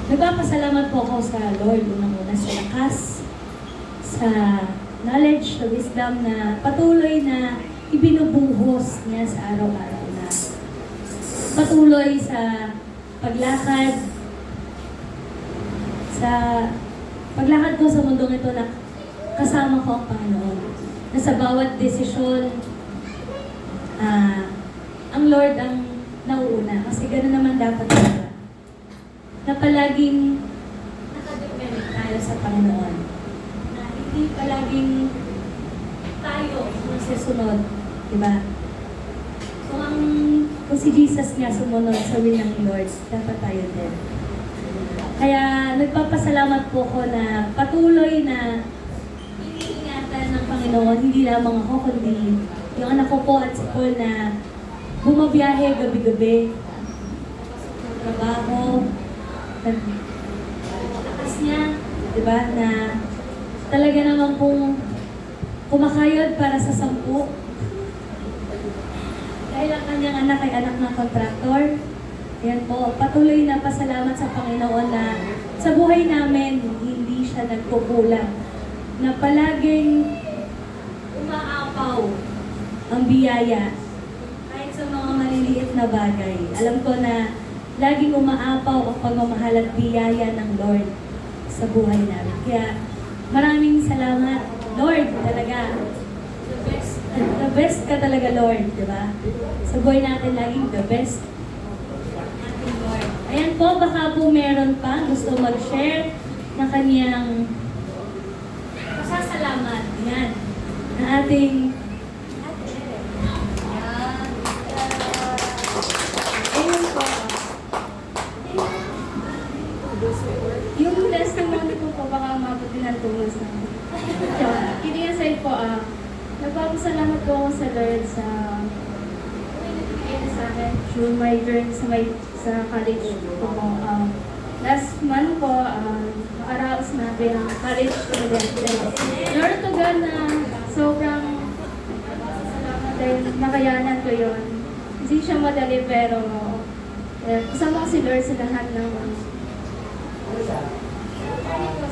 Nagpapasalamat po ako sa Lord, unang-una sa lakas, sa knowledge, sa wisdom na patuloy na ibinubuhos niya sa araw-araw na patuloy sa paglakad, sa paglakad ko sa mundong ito na kasama ko ang Panginoon. Na sa bawat desisyon, ang Lord ang nauuna. Kasi gano'n naman dapat talaga. Na palaging nakadepende tayo sa Panginoon. Na hindi palaging tayo masusunod. Diba? So, kung si Jesus nga sumunod sa will ng Lord, dapat tayo din. Kaya nagpapasalamat po ko na patuloy na iniingatan ng Panginoon, hindi lamang ako, kundi yung anak ko po at si Paul na bumabiyahe gabi-gabi, ng trabaho, lakas niya, di ba, na talaga naman pong kumakayod para sa 10. Dahil ang kanyang anak ay anak ng kontraktor. Yan po, patuloy na pasalamat sa Panginoon na sa buhay namin, hindi siya nagkukulang. Na palaging umaapaw ang biyaya kahit sa mga maliliit na bagay. Alam ko na laging umaapaw ang pagmamahal at biyaya ng Lord sa buhay namin. Kaya maraming salamat, Lord, talaga. The best ka talaga, Lord, di ba? Sa buhay natin, laging the best. Lord. Ayan po, baka po meron pa gusto mag-share ng kaniyang pasasalamat. Yan. Na ating Ayun po. Yung testimony ko po baka mabuti ng tungo sa akin. Kidding aside po, nagpapasalamat po ako sa Lord sa sa akin through my journey sa college ko po. Last month po, nakaraos na bilang college student. Lord to God na sobrang nagpapasalamat dahil nakayanan ko yun. Hindi siya madali pero kasama ko si Lord sa lahat ng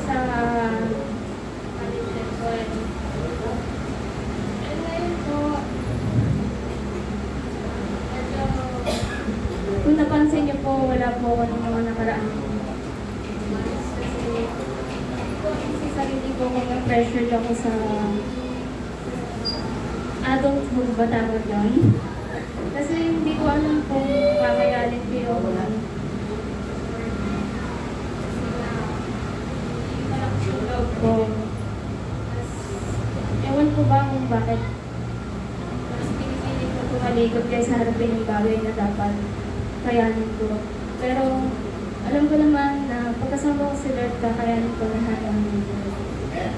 sa college ko. And ngayon po, kung napansin niyo po, wala po ako ng mga nakaraan. Kasi sa sarili ko, kung pressured ako sa adulthood ba tawag yun? Kasi hindi ko alam kung kakayanin ko yung loob ko. Ewan ko ba kung bakit mas pinipilit ko tumalikod kaysa harapin yung bagay na dapat kayanin ko. Pero alam ko naman na pagkasama ko si Lord, kakayanin ko lahat ng mundo. And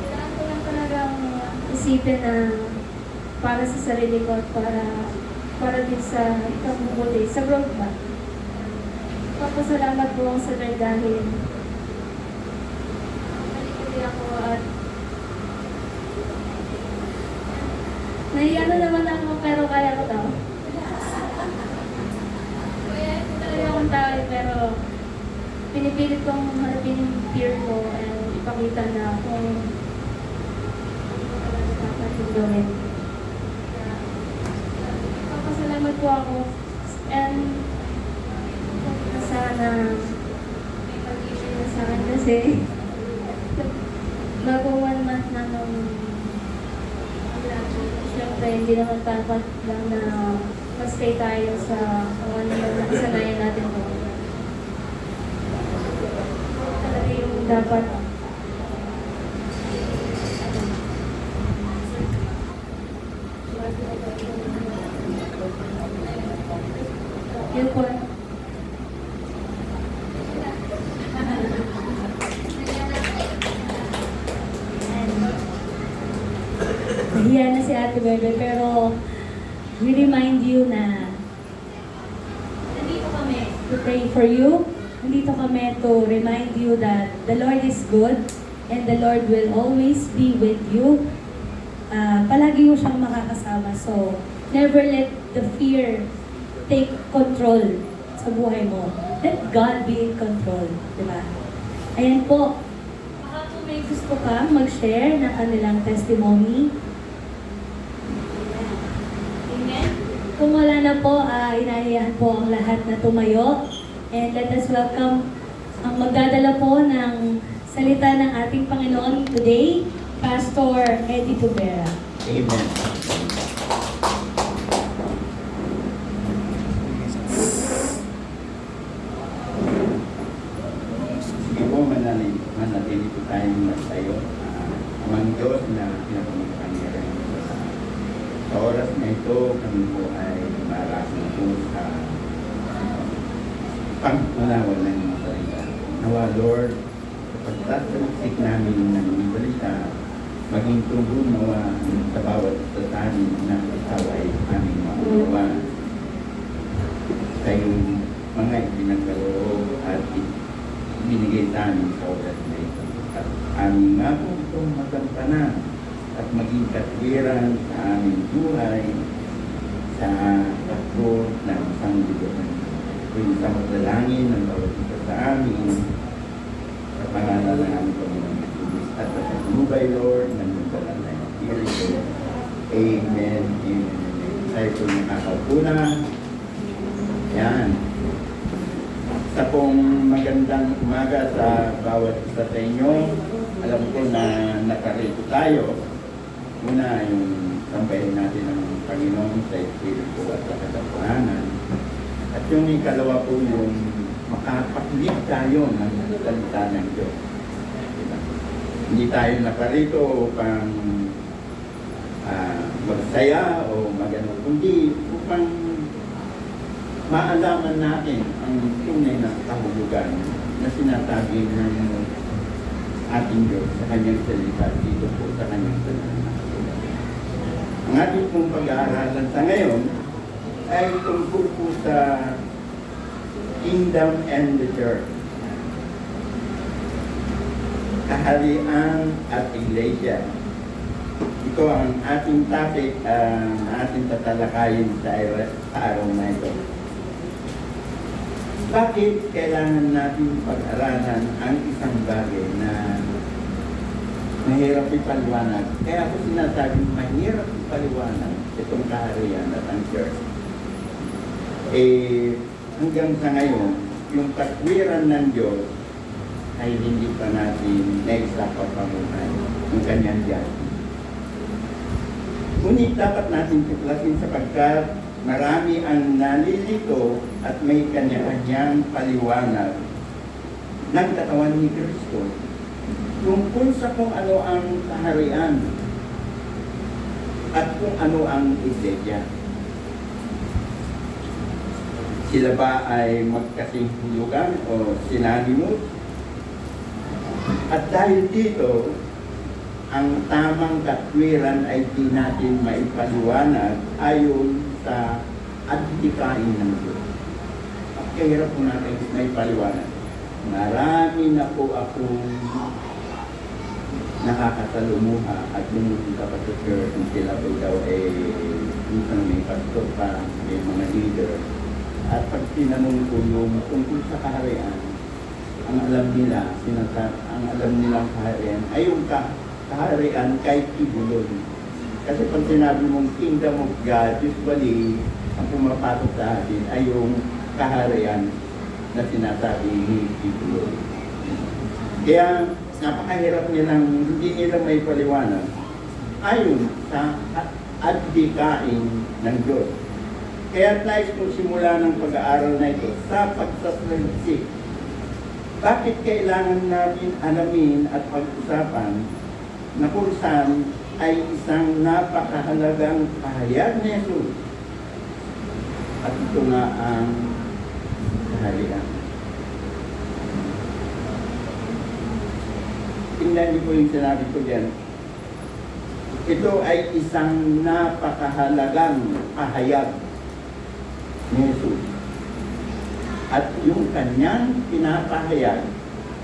kailangan ko lang talagang isipin na para sa sarili ko at para din sa ikabubuti, sa growth ba. Papasalamat po ako sa Lord dahil nalikodi ako at nahiya naman ako pero kaya ko to. Talaga akong tao pero pinipilit kong harapin yung fear ko and ipakita na kung ano talaga dapat yung gawin. Kaya, papasalamat po ako and sana may pag-ibig na sa akin kasi bago 1 month na nung siyempre hindi naman dapat lang na stay tayo sa kung ano yung nakasanayan natin po. Talaga yung dapat yun po. nahiya na si Ate Bebe, pero we remind you na nandito kami to pray for you. Nandito kami to remind you that the Lord is good and the Lord will always be with you. Palagi mo siyang makakasama. So, never let the fear take control sa buhay mo. Let God be in control, di ba? Ayan po. Baka po may gusto ka mag-share ng kanilang testimony. Amen. Kung wala na po, inahiyahan po ang lahat na tumayo. And let us welcome ang magdadala po ng salita ng ating Panginoon today, Pastor Eddie Tubera. Amen. Sige po, manatili po tayong nagtayo. Amang Diyos na pinapamagpangyarihan po sa oras na ito, kami po ay marasang po sa pagmanawan ng mga salita. Nawa, Lord, sa pagtatalisik namin ng mga salita, maging tubo nawa sa bawat isa sa amin na ikaw ay aming maunawa sa iyong mga ipinagkaloob at binigay sa amin sa oras na ito. At aming nga po itong magampanan at maging katwiran sa aming buhay sa takbo ng sanglibutan. Kung sa magdalangin ng bawat isa sa amin, sa pangalan ng aming Panginoon at sa pagmubay, Lord, ng magdalang na Espiritu. Amen. Amen. Tayo po nakakaupo na. Yan. Sa pong magandang umaga sa bawat isa sa inyo, alam ko na nakarito tayo. Una, yung sambahin natin ng Panginoon sa Espiritu at sa katotohanan. At yung ikalawa po yung makapakinig tayo ng salita ng Diyos. Diba? Hindi tayo nakarito upang magsaya o magano, kundi upang maalaman natin ang tunay na kahulugan na sinasabi ng ating Diyos sa kanyang salita dito po sa kanyang salita. Ang ating pong pag-aaralan sa ngayon ay tungkol po sa Kingdom and the Church. Kaharian at Iglesia. Ito ang ating topic, ang ating tatalakayin sa araw na ito. Bakit kailangan natin pag-aralan ang isang bagay na mahirap ipaliwanag? Kaya ako sinasabing mahirap ipaliwanag itong kaharian at ang church. Hanggang sa ngayon, yung katwiran ng Diyos ay hindi pa natin naisapapamuhay ng kanyang Diyos. Ngunit dapat natin tuklasin sapagkat marami ang nalilito at may kanya-kanyang paliwanag ng katawan ni Kristo tungkol sa kung ano ang kaharian at kung ano ang iglesia. Sila ba ay magkasing hulugan o sinanimos? At dahil dito, ang tamang katwiran ay di natin maipaliwanag ayon sa adhikain ng Diyos. Kaya po natin maipaliwanag. Marami na po akong nakakasalumuha at lumupunta pa sa church kung sila po daw minsan may pastor pa, may mga leader. At pag tinanong ko yung tungkol sa kaharian, ang alam nila kaharian ay yung kaharian kahit ibulon. Kasi pag sinabi mong Kingdom of God, usually ang pumapasok sa atin ay yung kaharian na sinasabi ni ibulon. Kaya napakahirap nilang, hindi nila may paliwanag ayon sa adhikain ng Diyos. Kaya nais kong simula ng pag-aaral na ito sa pagsasaliksik. Bakit kailangan natin alamin at pag-usapan na kung saan ay isang napakahalagang pahayag ni Jesus? At ito nga ang kaharian. Tingnan niyo po yung sinabi ko dyan. Ito ay isang napakahalagang pahayag ni Jesus. At yung kanyang pinapahayag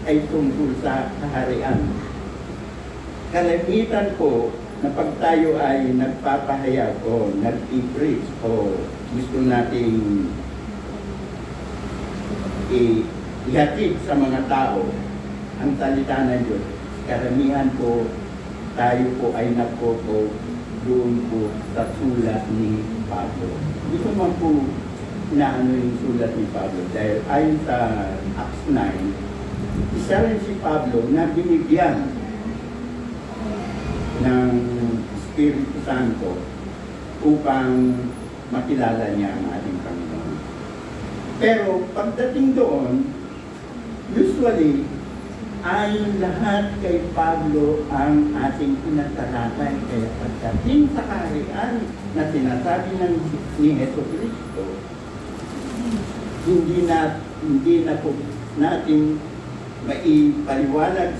ay tungkol sa kaharian. Kalimitan po na pag tayo ay nagpapahayag o nag-i-preach o gusto nating ihatid sa mga tao ang salita ng Diyos. Karamihan po, tayo po ay nagkoto doon po sa sulat ni Pablo. Hindi ko man po inaano yung sulat ni Pablo dahil ayon sa Acts 9, isa rin si Pablo na binigyan ng Espiritu Santo upang makilala niya ang ating Panginoon. Pero pagdating doon, usually, ayon lahat kay Pablo ang ating pinatalakay. Kaya pagdating sa kaharian na sinasabi ni Heso Kristo, hindi na po natin maipaliwanag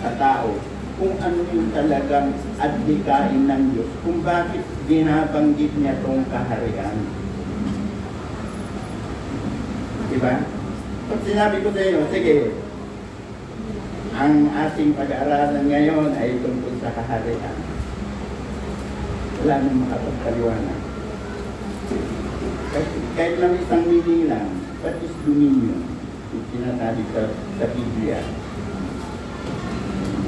sa tao kung ano yung talagang adhikain ng Diyos, kung bakit binabanggit niya itong kaharian. Diba? Pag sinabi ko sa iyo, sige, ang ating pag-aaralan ngayon ay tungkol sa kaharian. Wala nang makapagpaliwanag. Kahit lang isang meaning lang, what is dominion? Yung sinasabi sa Biblia.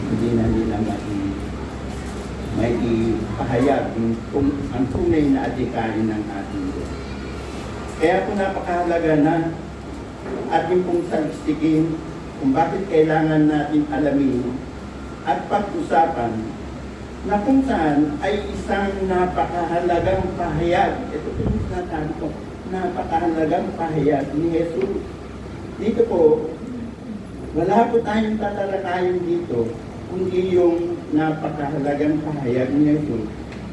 Hindi na nila may ipahayag kung ang tunay na adhikain ng ating Diyos. Kaya po napakahalaga na ating pong salstikin kung bakit kailangan natin alamin at pag-usapan na kung saan ay isang napakahalagang pahayag. Ito po yung sinasabi ko, napakahalagang pahayag ni Jesus. Dito po, wala po tayong tatalakayin dito, kundi yung napakahalagang pahayag ni Jesus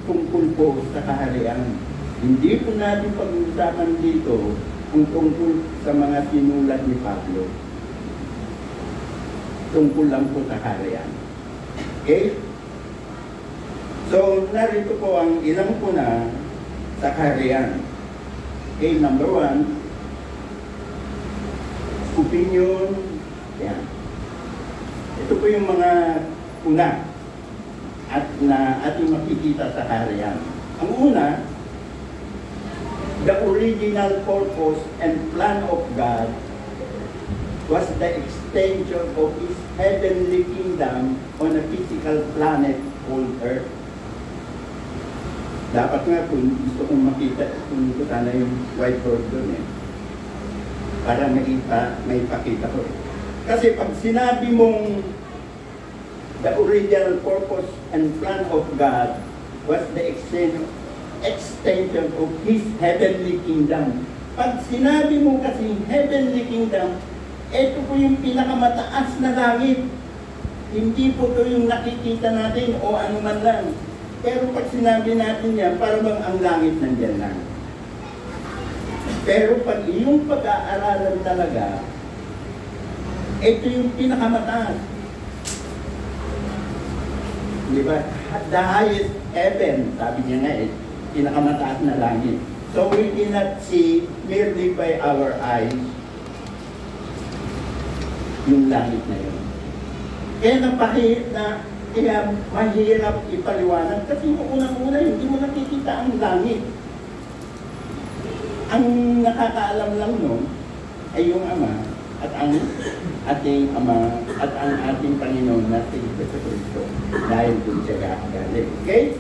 tungkol po sa kaharian. Hindi po natin pag-usapan dito ang tungkol sa mga sinulat ni Pablo. Tungkol lang po sa kaharian. Okay? So, narito po ang ilang puna sa kaharian. Okay, number 1, opinion. Yan. Ito po yung mga puna at na ating makikita sa kaharian. Ang una, the original purpose and plan of God was the extension of His heavenly kingdom on a physical planet called Earth. Dapat nga kung gusto kong makita, kung ko sana yung whiteboard doon para may pakita ko Kasi pag sinabi mong the original purpose and plan of God was the extension of His heavenly kingdom. Pag sinabi mo kasi heavenly kingdom, ito po yung pinakamataas na langit. Hindi po ito yung nakikita natin o ano man lang. Pero pag sinabi natin yan, parang bang ang langit nandiyan lang. Pero pag yung pag-aaralan talaga, ito yung pinakamataas. Di ba? The highest heaven, sabi niya nga pinakamataas na langit. So we cannot see merely by our eyes yung langit na yun. Kaya mahirap ipaliwanag kasi unang-una hindi mo nakikita ang langit. Ang nakakaalam lang nun ay yung Ama at ang ating Ama at ang ating Panginoon na si Kristo dahil dun siya galing. Okay?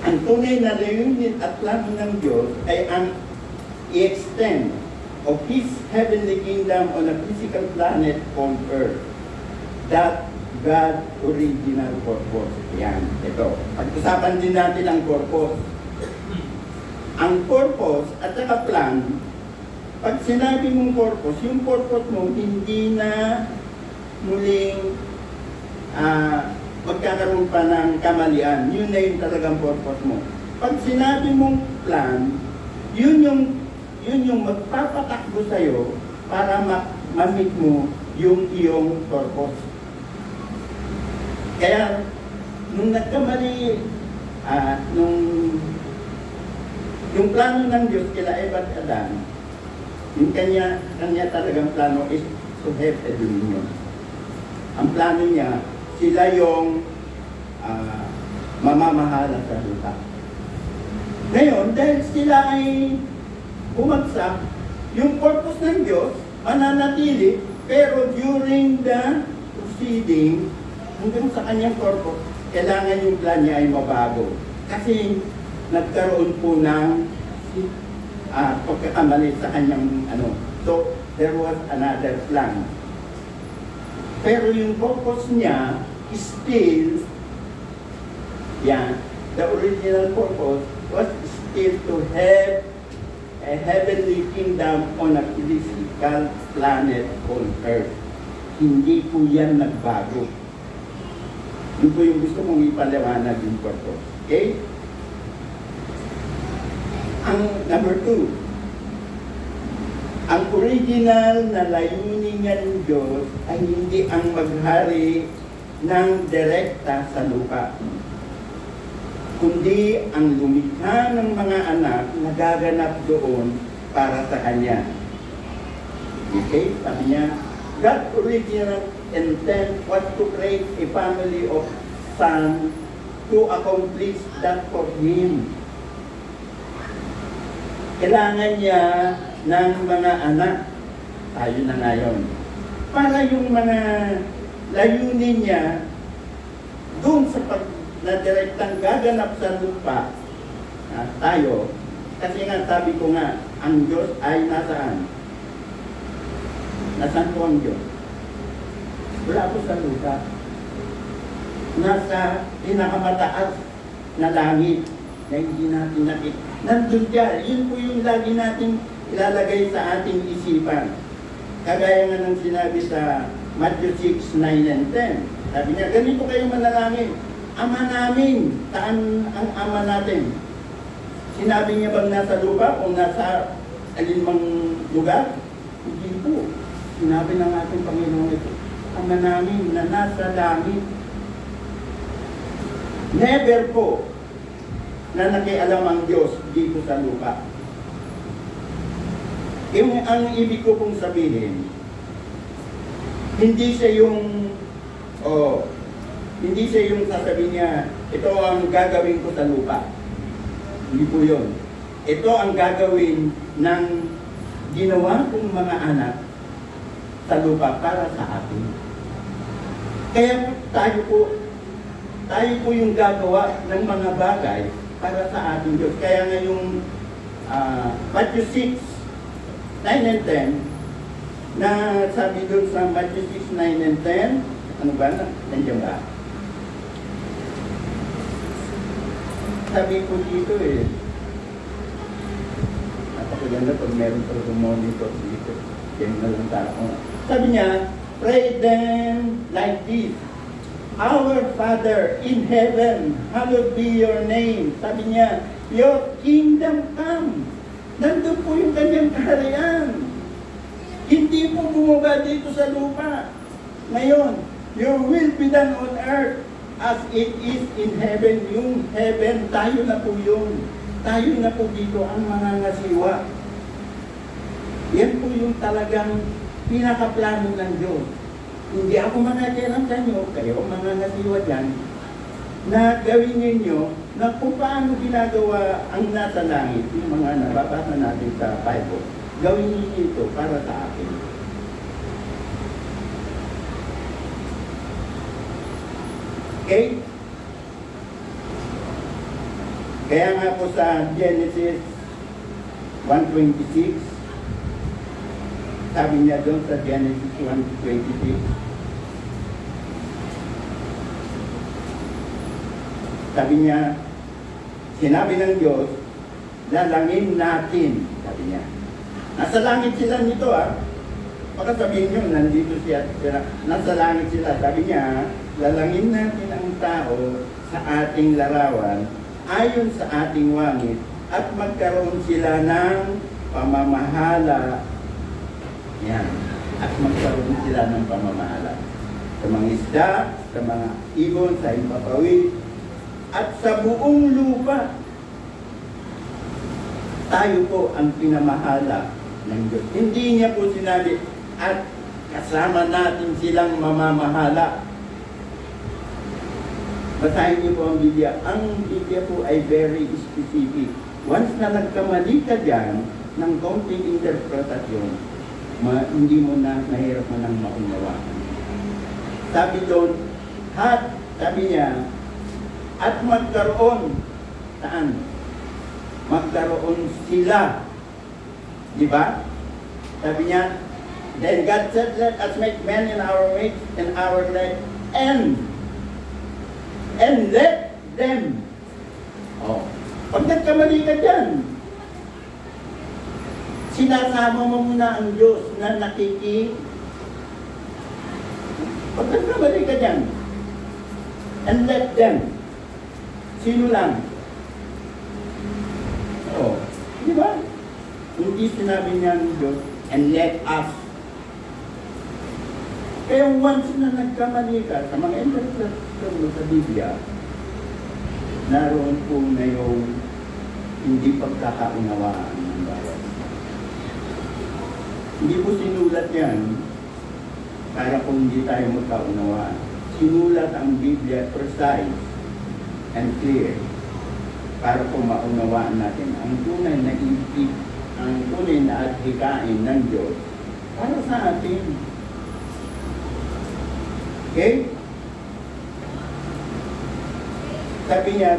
Ang tunay na layunin at plano ng Diyos ay ang i-extend of His heavenly kingdom on a physical planet called Earth. That God original purpose. Yan, ito. Pag-usapan din natin ang purpose. Ang purpose at saka plan, pag sinabi mong purpose, yung purpose mo hindi na muling magkakaroon pa ng kamalian. Yun na yung talagang purpose mo. Pag sinabi mong plan, yun yung magpapatakbo sa'yo para ma-meet mo yung iyong purpose. Kaya, nung nagkamali, yung plano ng Diyos kila Eva at Adan, yung kanya talagang plano is to have a dominion. Ang plano niya, sila yung mamamahala sa lupa. Ngayon, dahil sila ay bumagsak, yung purpose ng Diyos, mananatili, pero during the proceeding, hanggang sa kanyang purpose, kailangan yung plan niya ay mabago. Kasi nagkaroon po ng pagkakamali sa kanyang ano. So, there was another plan. Pero yung purpose niya is still, the original purpose was still to have a heavenly kingdom on a physical planet on earth. Hindi po yan nagbago. Yun po yung gusto mong ipaliwanag yung purpose. Okay? Ang number 2, ang original na layunin ng Diyos ay hindi ang maghari ng direkta sa lupa, kundi ang lumikha ng mga anak na gaganap doon para sa Kanya. Okay? Sabi niya, God's original intent was to create a family of sons to accomplish that for Him. Kailangan niya ng mga anak, tayo na ngayon, para yung mga layunin niya doon sa na direktang gaganap sa lupa, tayo, kasi nga sabi ko nga, ang Diyos ay nasaan? Nasaan po ang Diyos? Wala po sa lupa. Nasa pinakamataas na langit na hindi natin nakita. Nandun siya. Yun po yung lagi natin ilalagay sa ating isipan. Kagaya nga ng sinabi sa Matthew 6, 9 and 10. Sabi niya, ganito kayo manalangin. Ama namin, saan ang ama natin? Sinabi niya bang nasa lupa o nasa alinmang lugar? Hindi po. Sinabi ng ating Panginoon ito, Ama namin na nasa langit. Never po na nakialam ang Diyos dito sa lupa. Ang ibig ko pong sabihin, hindi siya yung sasabihin niya, ito ang gagawin ko sa lupa. Hindi po yun. Ito ang gagawin ng ginawa kong mga anak sa lupa para sa atin. Kaya tayo po yung gagawa ng mga bagay para sa ating Diyos. Kaya nga yung Matthew 6, 9 and 10, na sabi doon sa Matthew 6, 9 and 10, ano ba? Nandiyan ba? Sabi ko dito napakaganda pag meron pa monitor dito. Yan na lang tao. Sabi niya, pray then like this. Our Father in heaven, hallowed be your name. Sabi niya, your kingdom come. Nandun po yung kanyang kaharian. Hindi po bumaba dito sa lupa. Ngayon, your will be done on earth as it is in heaven. Yung heaven, tayo na po yun. Tayo na po dito ang mga ngasiwa. Yan po yung talagang pinakaplano ng Diyos. Hindi ako manakialam sa inyo, kayo mga ngasiwa dyan, na gawin ninyo na kung paano ginagawa ang nasa langit, yung mga nababasa natin sa Bible, gawin ninyo ito para sa akin. Okay? Kaya nga po sa Genesis 1:26, sabi niya doon sa Genesis 1:26, sabi niya, sinabi ng Diyos, lalangin natin, sabi niya. Nasa langit sila nito Baka sabihin nyo, nandito siya, nasa langit sila. Sabi niya, lalangin natin ang tao sa ating larawan, ayon sa ating wangit, at magkaroon sila ng pamamahala. Yan. At magkaroon sila ng pamamahala. Sa mga isda, sa mga ibon, sa impapawid, at sa buong lupa. Tayo po ang pinamahala ng Diyos. Hindi niya po sinabi, at kasama natin silang mamamahala. Basahin niyo po ang Biblia. Ang Biblia po ay very specific. Once na nagkamali ka dyan, ng konting interpretasyon, hindi mo na mahirap mo nang maunawaan. Sabi doon, sabi niya, at magkaroon, saan? Magkaroon sila. Di ba? Sabi niya, then God said, let us make men in our image and our likeness, and let them. Oh, pag nagkamali ka dyan, sinasama mo muna ang Diyos na pag nagkamali ka dyan, and let them. Sino lang? Oh, di ba? Hindi sinabi niya ng Diyos, and let us. Kaya once na nagkamali ka sa mga interpretation mo sa Biblia, naroon po na yung hindi pagkakaunawaan ng bawat. Hindi po sinulat yan para kung hindi tayo magkaunawaan. Sinulat ang Biblia precise and clear para kung maunawaan natin ang tunay na ibig, ang tunay na adhikain ng Diyos para sa atin. Okay? Sabi niya,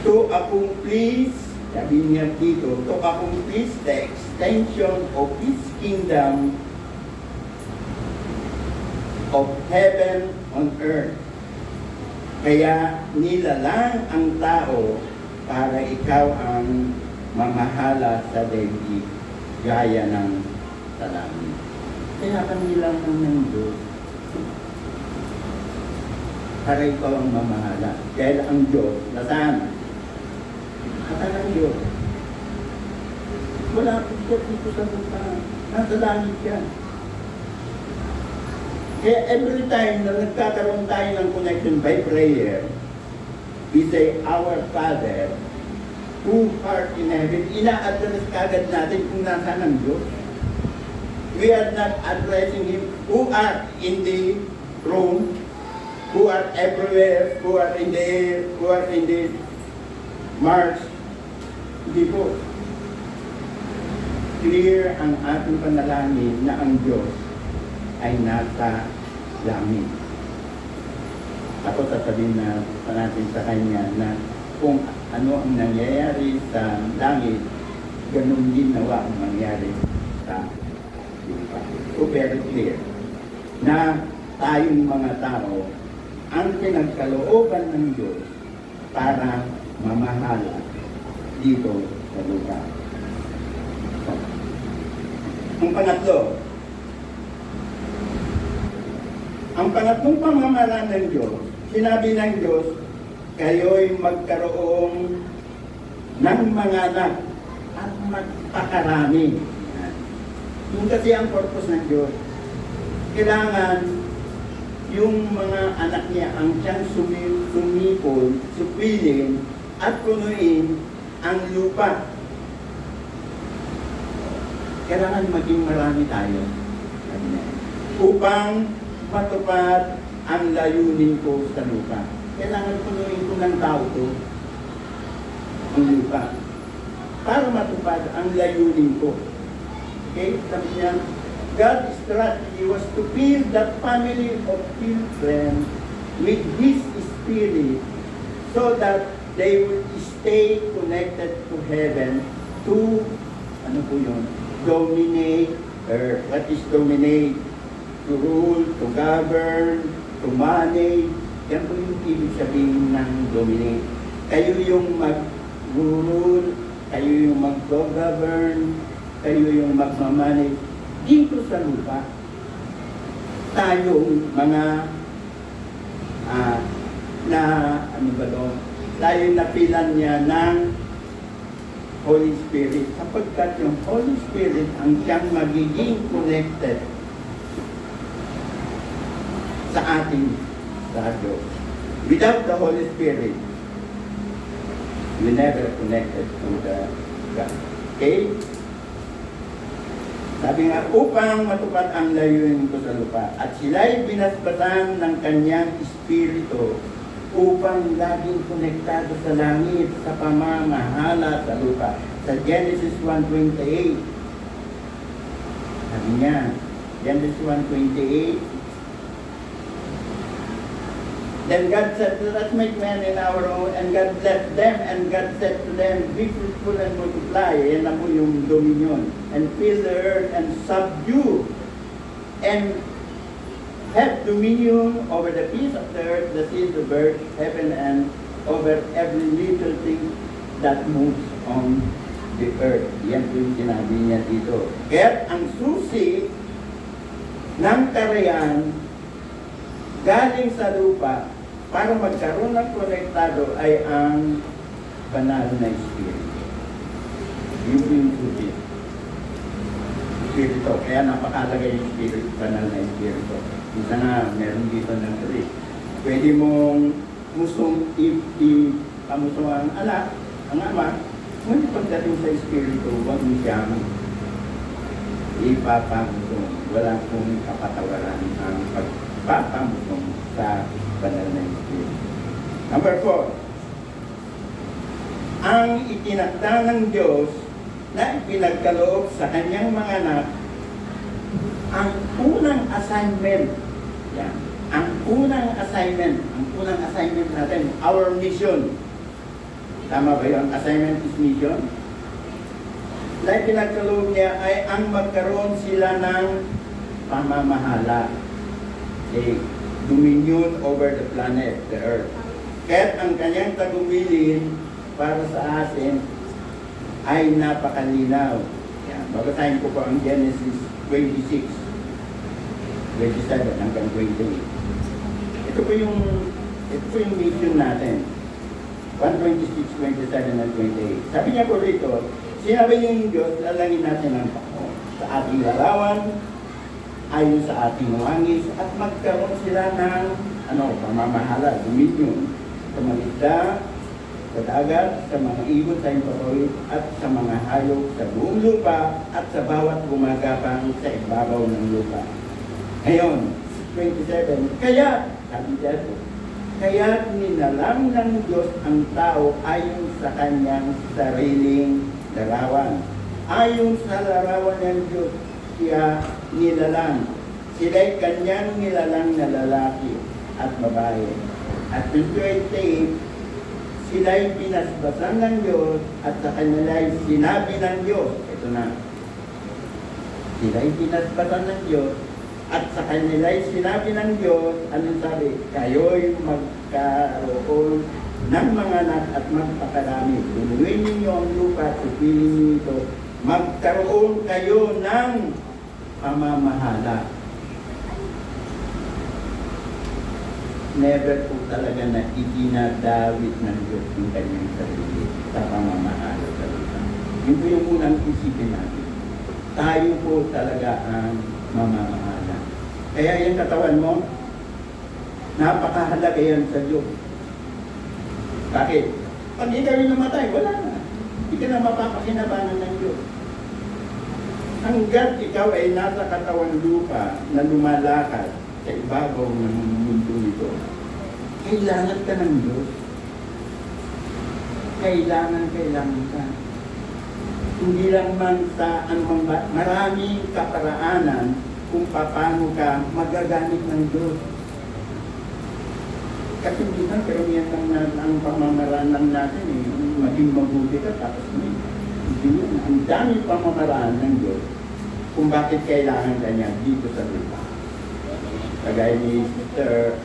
to accomplish, sabi niya dito, to accomplish the extension of His kingdom of heaven on earth. Kaya nilalang ang tao para ikaw ang mamahala sa daigdig gaya ng salamin. Kaya kanilang ng Diyos para ikaw ang mamahala. Dahil ang Diyos, nasaan? Nasaan ang Diyos? Wala po siya dito sa lupa. Nasa langit siya. Kaya every time na nagkakaroon tayo ng connection by prayer, we say, Our Father, who art in heaven, ina-address kagad natin kung nasaan ang Diyos. We are not addressing Him who are in the room, who are everywhere, who are in the air, who are in the Mars. Hindi po. Clear ang ating panalangin na ang Diyos ay nasa langit. Ako sasabihin na natin sa Kanya na kung ano ang nangyayari sa langit, ganun din nawa ang mangyayari sa lupa. So very clear na tayong mga tao ang pinagkalooban ng Diyos para mamahala dito sa lupa. Ang pangatlo, ang pangatlong pamamaraan ng Diyos, sinabi ng Diyos, kayo'y magkaroon ng mga anak at magpakarami. Yung kasi ang purpose ng Diyos, kailangan yung mga anak niya ang siyang sumipol, supilin at punuin ang lupa. Kailangan maging marami tayo. Upang matupad ang layunin ko sa lupa. Kailangan punuin ko ng tao to ang lupa. Para matupad ang layunin ko. Okay? Sabi niya, God's strategy was to fill the family of children with His Spirit so that they would stay connected to heaven to, ano po yun? Dominate earth. What is dominate? To rule, to govern, to manage. Yan po yung ibig sabihin ng dominate. Kayo yung mag-rule, kayo yung mag-govern, kayo yung mag-manage dito sa lupa. Tayong mga tayo napilan niya ng Holy Spirit, sapagkat yung Holy Spirit ang siyang magiging connected sa ating sa Diyos. Without the Holy Spirit, we never connected to the God. Okay? Sabi nga, upang matupad ang layunin ko sa lupa, at sila'y binasbatan ng kanyang Espiritu, upang laging konektado sa langit, sa pamamahala sa lupa. Sa Genesis 1:28, sabi niya, Genesis 1:28, then God said, let's make man in our own, and God blessed them, and God said to them, be fruitful and multiply, yan na po yung dominion, and fill the earth and subdue, and have dominion over the peace of the earth, the sea, the birds, heaven, and over every little thing that moves on the earth. Yan po yung sinabi niya dito. Kaya ang susi ng karayan galing sa lupa para magkaroon ng konektado ay ang banal na Espiritu. Yun po yung susi. Espiritu. Kaya napakalaga yung Espiritu, banal na Espiritu. Isa nga, meron dito ng tuloy. Pwede mong musong pamusong ang anak, ang ama, ngunit pagdating sa Espiritu, huwag mo siyang ipapamusong. Wala pong kapatawaran ang pagpapamusong sa banal na Espiritu. Number 4, ang itinakda ng Diyos na ipinagkaloob sa kanyang mga anak, ang unang assignment, yan, ang unang assignment natin, our mission. Tama ba yun? Assignment is mission. Na pinagkaloob niya ay ang magkaroon sila ng pamamahala. Okay. Dominion over the planet, the earth. Kahit ang kanyang tagubilin para sa atin ay napakalinaw. Yan. Babasahin ko po ang Genesis 26, 27 hanggang 28. Ito po yung mission natin. 1:26, 27 and 28. Sabi niya po rito, sinabi niya yung Diyos, lalangin natin ang Panginoon sa ating larawan, ayon sa ating wangis, at magkaroon sila ng pamamahala, dominion, sa mga isda, sa dagat, sa mga ibon sa impapawid, at sa mga hayop sa buong lupa, at sa bawat gumagapang sa ibabaw ng lupa. Ngayon, 27, kaya, sabi dito, kaya nilalang ng Diyos ang tao ayon sa kanyang sariling larawan. Ayon sa larawan ng Diyos, siya nilalang. Sila'y kanyang nilalang na lalaki at babae. At 28, sila'y pinasbasan ng Diyos at sa kanila'y sinabi ng Diyos. Ito na. Sila'y pinasbasan ng Diyos at sa kanila'y sinabi ng Diyos, anong sabi? Kayo'y magkaroon ng mga anak at magpakarami. Punuin ninyo ang lupa at supilin ninyo ito. Magkaroon kayo ng pamamahala. Never po talaga na itinadawit ng Diyos yung kanyang sarili sa pamamahala sa lupa. Yun po yung unang isipin natin. Tayo po talaga ang mamamahala. Kaya yung katawan mo, napakahalaga yan sa Diyos. Bakit? Pag ikaw yung namatay, wala na. Hindi ka na mapapakinabangan ng Diyos. Hanggat ikaw ay nasa katawan lupa na lumalakad sa ibabaw ng mundo nito, kailangan ka ng Diyos. Kailangan ka. Hindi lang man sa anumang maraming kaparaanan kung paano ka magagamit ng Diyos. Kasi minsan, karamihan lang ang pamamaraan lang natin maging mabuti ka tapos hindi yun. Ang dami pamamaraan ng Diyos kung bakit kailangan ka niya dito sa lupa. Kagaya ni Sister,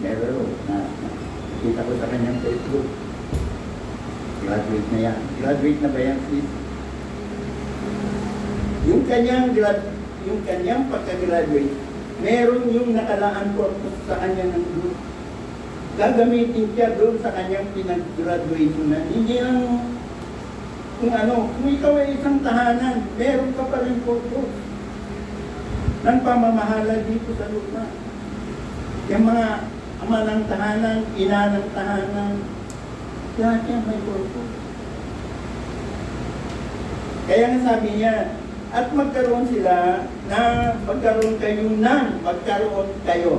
Merero, na nakita ko sa kanyang Facebook. Graduate na yan. Graduate na ba yan, sis? Yung kanyang pagka-graduate, meron yung nakalaan purpose sa kanya ng Diyos. Gagamitin siya doon sa kanyang pinag-graduation na hindi lang kung ikaw ay isang tahanan, meron ka pa rin purpose ng pamamahala dito sa lupa. Yung mga ama ng tahanan, ina ng tahanan, lahat yan may purpose. Kaya nga sabi niya, at magkaroon kayo.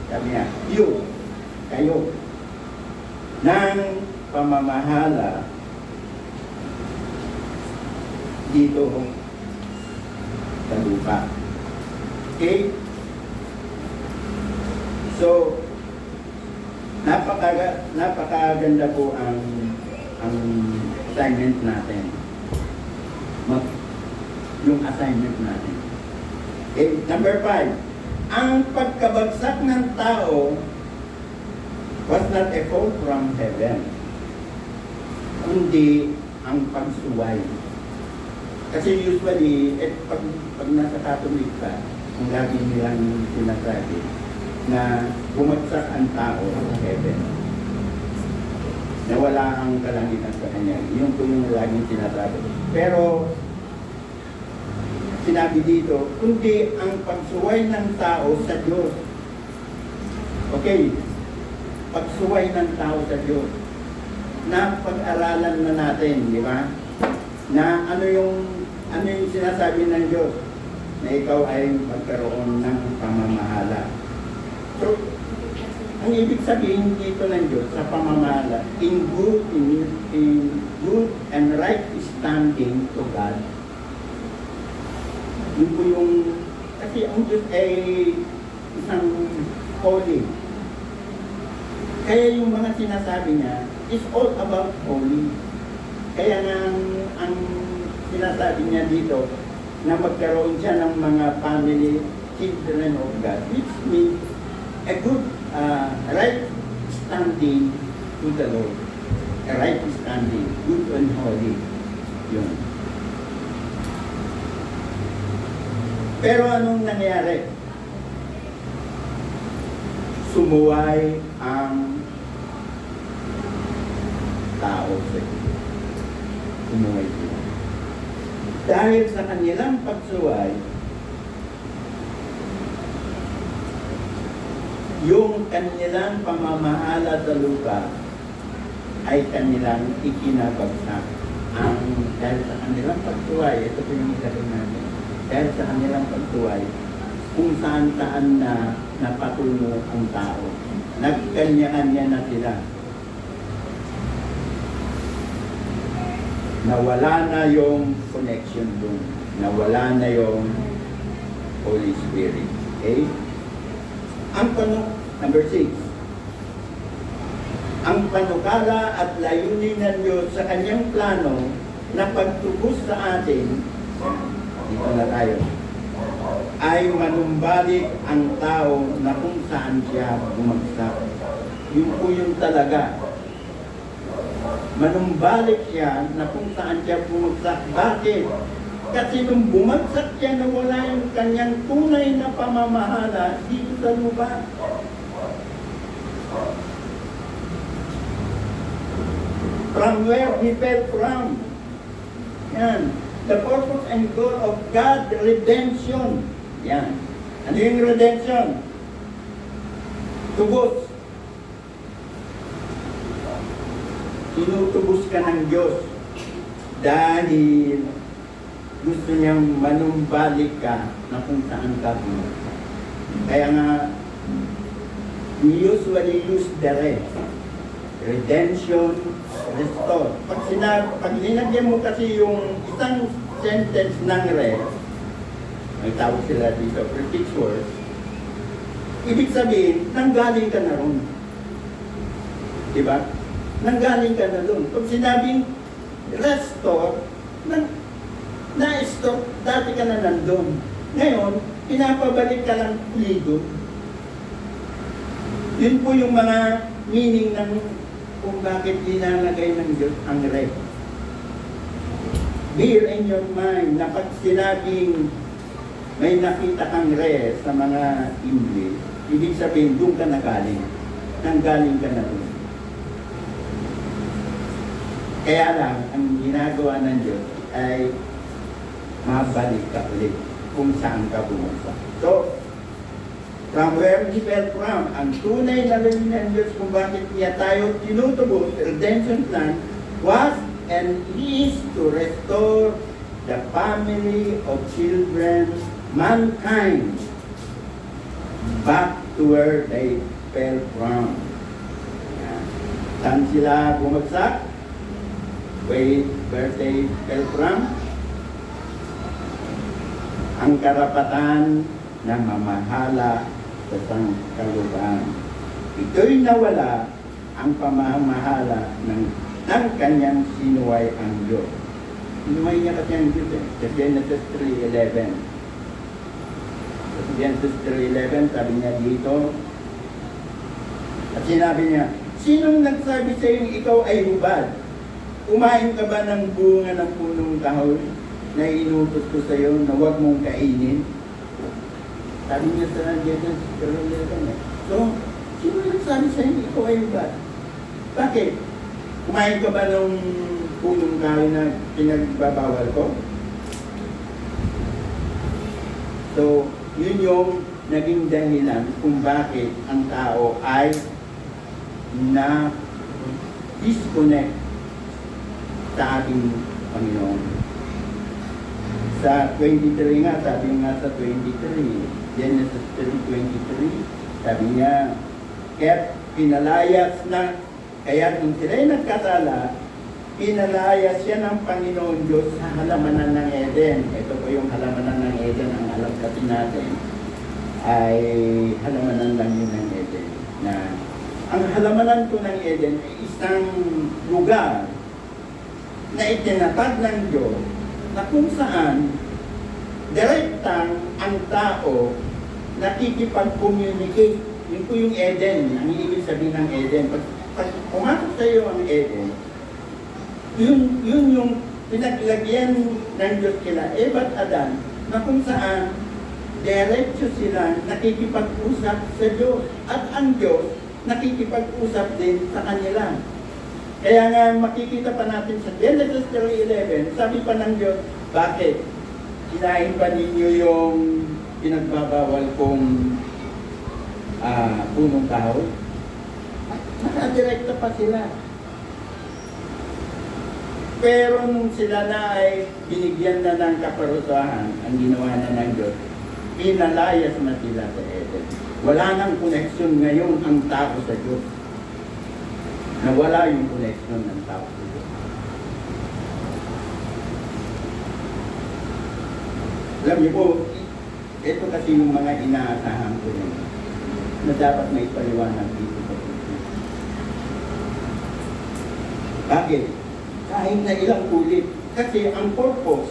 Sabi niya, you. kayo ng pamamahala dito sa lupa. Okay? So, napakaganda po ang assignment natin. Yung assignment natin. Okay, number 5. Ang pagkabagsak ng tao was not a fall from heaven, kundi ang pagsuway. Kasi usually, pag nasa Catholic ka, ang lagi nilang sinasabi na bumagsak ang tao sa heaven. Nawala ang kalangitan sa kanya. Yun po yung laging sinasabi. Pero, sinabi dito, kundi ang pagsuway ng tao sa Diyos. Okay, pagsuway ng tao sa Diyos. Na pag-aralan na natin, di ba? Na ano yung sinasabi ng Diyos? Na ikaw ay magkaroon ng pamamahala. So, ang ibig sabihin dito ng Diyos sa pamamahala, in good and right standing to God. Yun po yung, kasi ang Diyos ay isang holy. Kaya yung mga sinasabi niya is all about holy. Kaya nga ang sinasabi niya dito na magkaroon siya ng mga family, children of God, which means a good right standing to the Lord. A right standing, good and holy. Yun. Pero anong nangyari? Sumuway ang tao sa Diyos. Sumuway sila. Dahil sa kanilang pagsuway, yung kanilang pamamahala sa lupa ay kanilang ikinabagsak. Dahil sa kanilang pagsuway, ito po yung isabi natin, dahil sa kanilang pagsuway, kung saan-saan na napatungo ang tao. Nagkanya-kanya na sila. Nawala na yung connection doon. Nawala na yung Holy Spirit. Okay? Number 6. Ang panukala at layunin ng Diyos sa kanyang plano na pagtubos sa atin, dito na tayo, ay manumbalik ang tao na kung saan siya bumagsak. Yun po yung talaga. Manumbalik siya na kung saan siya bumagsak. Bakit? Kasi nung bumagsak siya, nawala yung kanyang tunay na pamamahala dito sa lupa. From where he fell from. Yan. The purpose and goal of God, redemption. Yan. Ano yung redemption? Tubos. Tinutubos ka ng Diyos dahil gusto niyang manumbalik ka na kung saan ka bumagsak. Kaya nga, we usually use the rest. Redemption, restore. Pag linagyan mo kasi yung isang sentence ng rest, may tawag sila dito, prefix words, ibig sabihin, nanggaling ka na ron. Diba? Nanggaling ka na ron. Pag sinabing restore, na-stop, dati ka na nandun. Ngayon, pinapabalik ka lang ulit. Yun po yung mga meaning ng kung bakit linalagay ng Diyos ang rest. Bear in your mind na pag sinabing may nakita kang rest sa mga English, ibig sabihin doon ka nagaling. Nanggaling ka na doon. Kaya lang, ang ginagawa ng Diyos ay mabalik ka ulit kung saan ka bumagsak. So, from where he fell from, ang tunay na rin ng Diyos kung bakit niya tayo tinutubos, redemption plan, was and is to restore the family of children, mankind, back to where they fell from. Saan sila bumagsak? Where they fell from? Ang karapatan na mamahala sa sangkalupaan. Ito'y nawala ang pamamahala ng kanyang sinuway ang Diyos. Sinuway niya kasi ang Diyos sa Genesis 3:11. Sa Genesis 3:11, sabi niya dito, at sinabi niya, sinong nagsabi sa iyo ikaw ay hubad? Kumain ka ba ng bunga ng punong kahoy na inutos ko sa iyo na huwag mong kainin? Sabi niya sa Genesis 3:11. So, sino nagsabi sa iyo ikaw ay hubad? Bakit? Kumain ka ba ng punong kahoy na pinagbabawal ko? So, yun yung naging dahilan kung bakit ang tao ay na-disconnect sa ating Panginoon. Sa 23 nga, sabi nga sa 23, Genesis 3:23, sabi niya, kaya pinalayas na, kaya nung sila'y nagkasala, pinalayas siya ng Panginoon Diyos sa halamanan ng Eden. Ito po yung halamanan ng Eden, ang alam kasi natin ay halamanan lang yun ng Eden. Na ang halamanan ko ng Eden ay isang lugar na itinatag ng Diyos na kung saan direktang ang tao nakikipag-communicate. Yun po yung Eden, ang ibig sabihin ng Eden. Pag pumasok sa iyo ang Eden, yun yung pinaglagyan ng Diyos kila Eva at Adan na kung saan diretso sila nakikipag-usap sa Diyos at ang Diyos nakikipag-usap din sa kanila. Kaya nga makikita pa natin sa Genesis 3:11, sabi pa ng Diyos, bakit? Kinain pa ninyo yung pinagbabawal kong punong kahoy? Nakadirekta pa sila. Pero nung sila na ay binigyan na ng kaparusahan, ang ginawa na ng Diyos, pinalayas na sila sa Eden. Wala nang koneksyon ngayon ang tao sa Diyos. Nawala yung koneksyon ng tao sa Diyos. Alam niyo po, ito kasi yung mga inaasahan ko yun na dapat may paliwanag dito sa Diyos. Bakit? Kahit na ilang ulit. Kasi ang purpose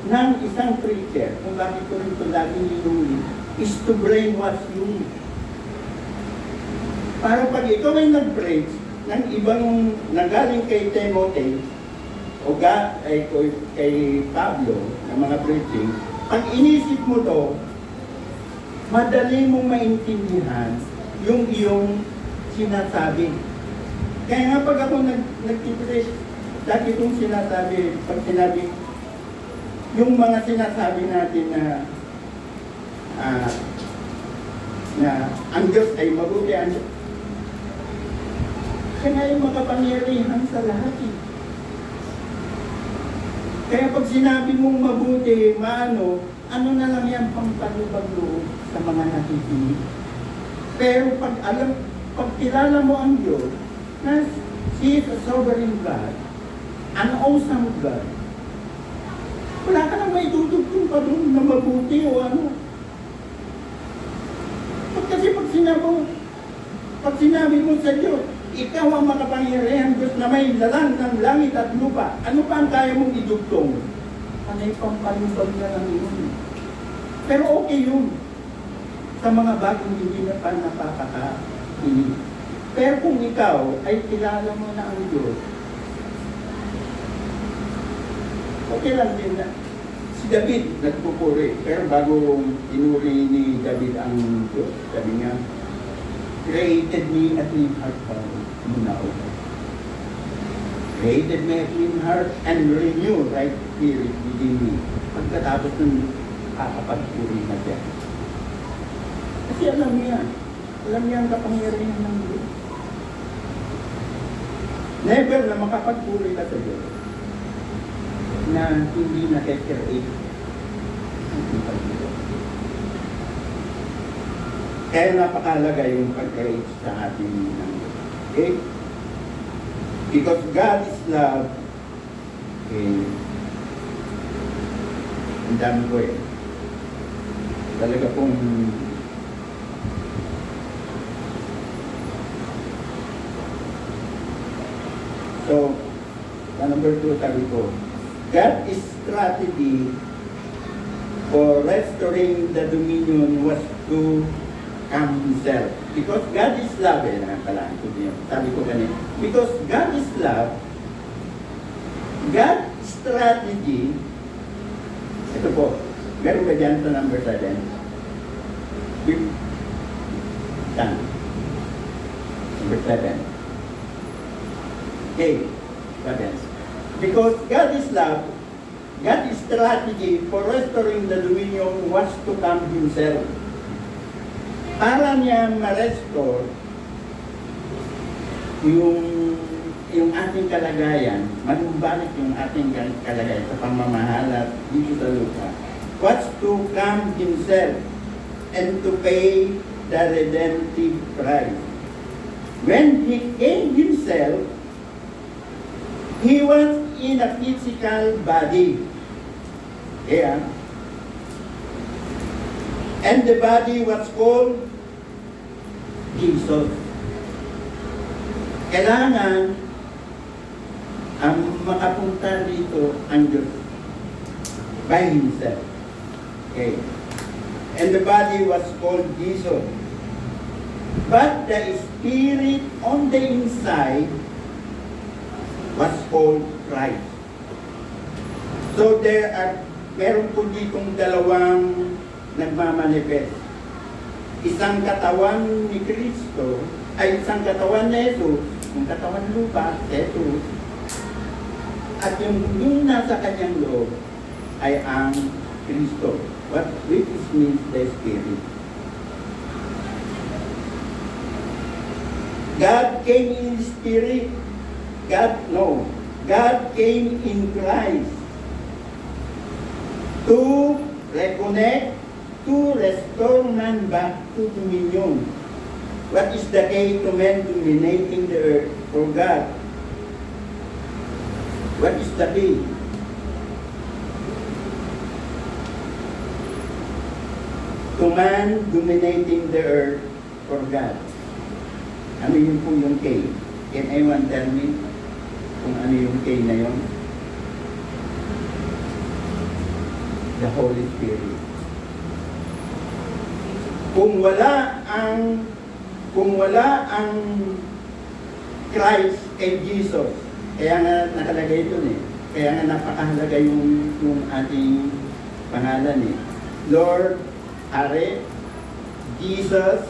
ng isang preacher, kung bakit ko rin ito laging inulit, is to brainwash you. Para pag ikaw ay nag-preach ng ibang nagaling kay Timothy o kay Pablo ng mga preaching, pag inisip mo to, madali mong maintindihan yung iyong sinasabi. Kaya nga pag ako nag-preach, dati kong sinasabi, pag sinabi, yung mga sinasabi natin na ang Diyos ay mabuti, ang Diyos. Siya nga yung makapangyarihan sa lahat eh. Kaya pag sinabi mong mabuti, ano na lang yan pampalubag loob sa mga nakikinig. Pero pag kilala mo ang Diyos, na He is a sovereign God, an awesome God, wala ka nang may tutugtong pa doon na mabuti o ano. Kasi pag sinabi mo sa Diyos, ikaw ang makapangyarihan Diyos na may lalang ng langit at lupa, ano pa ang kaya mong idugtong? Panay pampalubag na lang yun. Pero okay yun. Sa mga bagong hindi na pa napapakainin. Pero kung ikaw ay kilala mo na ang Diyos, okay lang din na. Si David nagpupuri, pero bago inuri ni David ang Diyos, sabi niya, created me a clean heart muna ako. Created me a clean heart and renew right spirit within me. Pagkatapos ng kakapagpuri na siya. Kasi alam niya ang kapangyarihan ng Diyos. Never na makapagpuri ka sa Diyos na hindi na-create ang pagpapalito. Kaya napakalaga yung pag-create sa ating ng Diyos. Okay? Because God is love. Okay. Ang dami ko eh. Talaga pong so, number 2 sabi ko, God is strategy for restoring the dominion was to come Himself. Because God is love, sabi ko kanina, because God is love, God strategy, ito po, meron ba dyan sa number 7? Number 7. Okay, 7. Because God is love, God's strategy for restoring the dominion was to come Himself. Para niya ma-restore yung ating kalagayan, manumbalik yung ating kalagayan sa pamamahala dito sa lupa, was to come Himself and to pay the redemptive price. When He came Himself, He was in a physical body. Yeah. And the body was called Jesus. Kailangan ang makapunta dito ang Diyos by Himself. Okay. And the body was called Jesus. But the spirit on the inside was called Christ. So meron po ditong dalawang nagmamanifest. Isang katawan ni Kristo, ay isang katawan ni Jesus, yung katawan lupa, Jesus, at yung nasa kanyang loob ay ang Kristo, which means the Spirit. God came in Spirit. God came in Christ to reconnect, to restore man back to dominion. What is the key to man dominating the earth for God? What is the key? To man dominating the earth for God. Ano yun po yung key? Can anyone tell me kung ano yung key na yun? The Holy Spirit. Kung wala ang Christ kay Jesus, kaya nga nakalagay ito kaya nga napakahalaga yung ating pangalan Lord, Are, Jesus,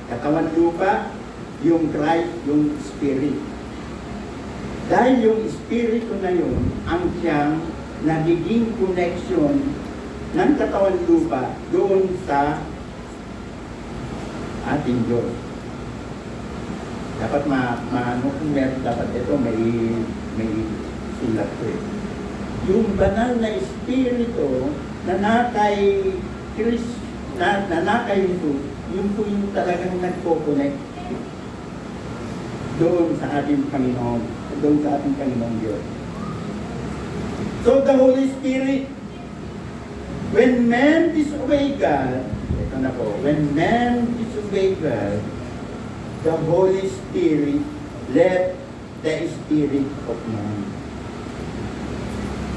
katawan lupa, yung Christ, yung Spirit. Dahil yung Espiritu na yun, ang siyang nagiging connection ng katawan lupa doon sa ating Diyos. Dapat dapat ito may sulat ko Yung banal na Espiritu na nakay Christ, na nakay Jesús, yun po yung talagang nagpo-connect doon sa ating Panginoon, doon sa ating Panginoong Diyos. So the Holy Spirit, when man disobey God, ito na po, when man disobey God, the Holy Spirit led the spirit of man.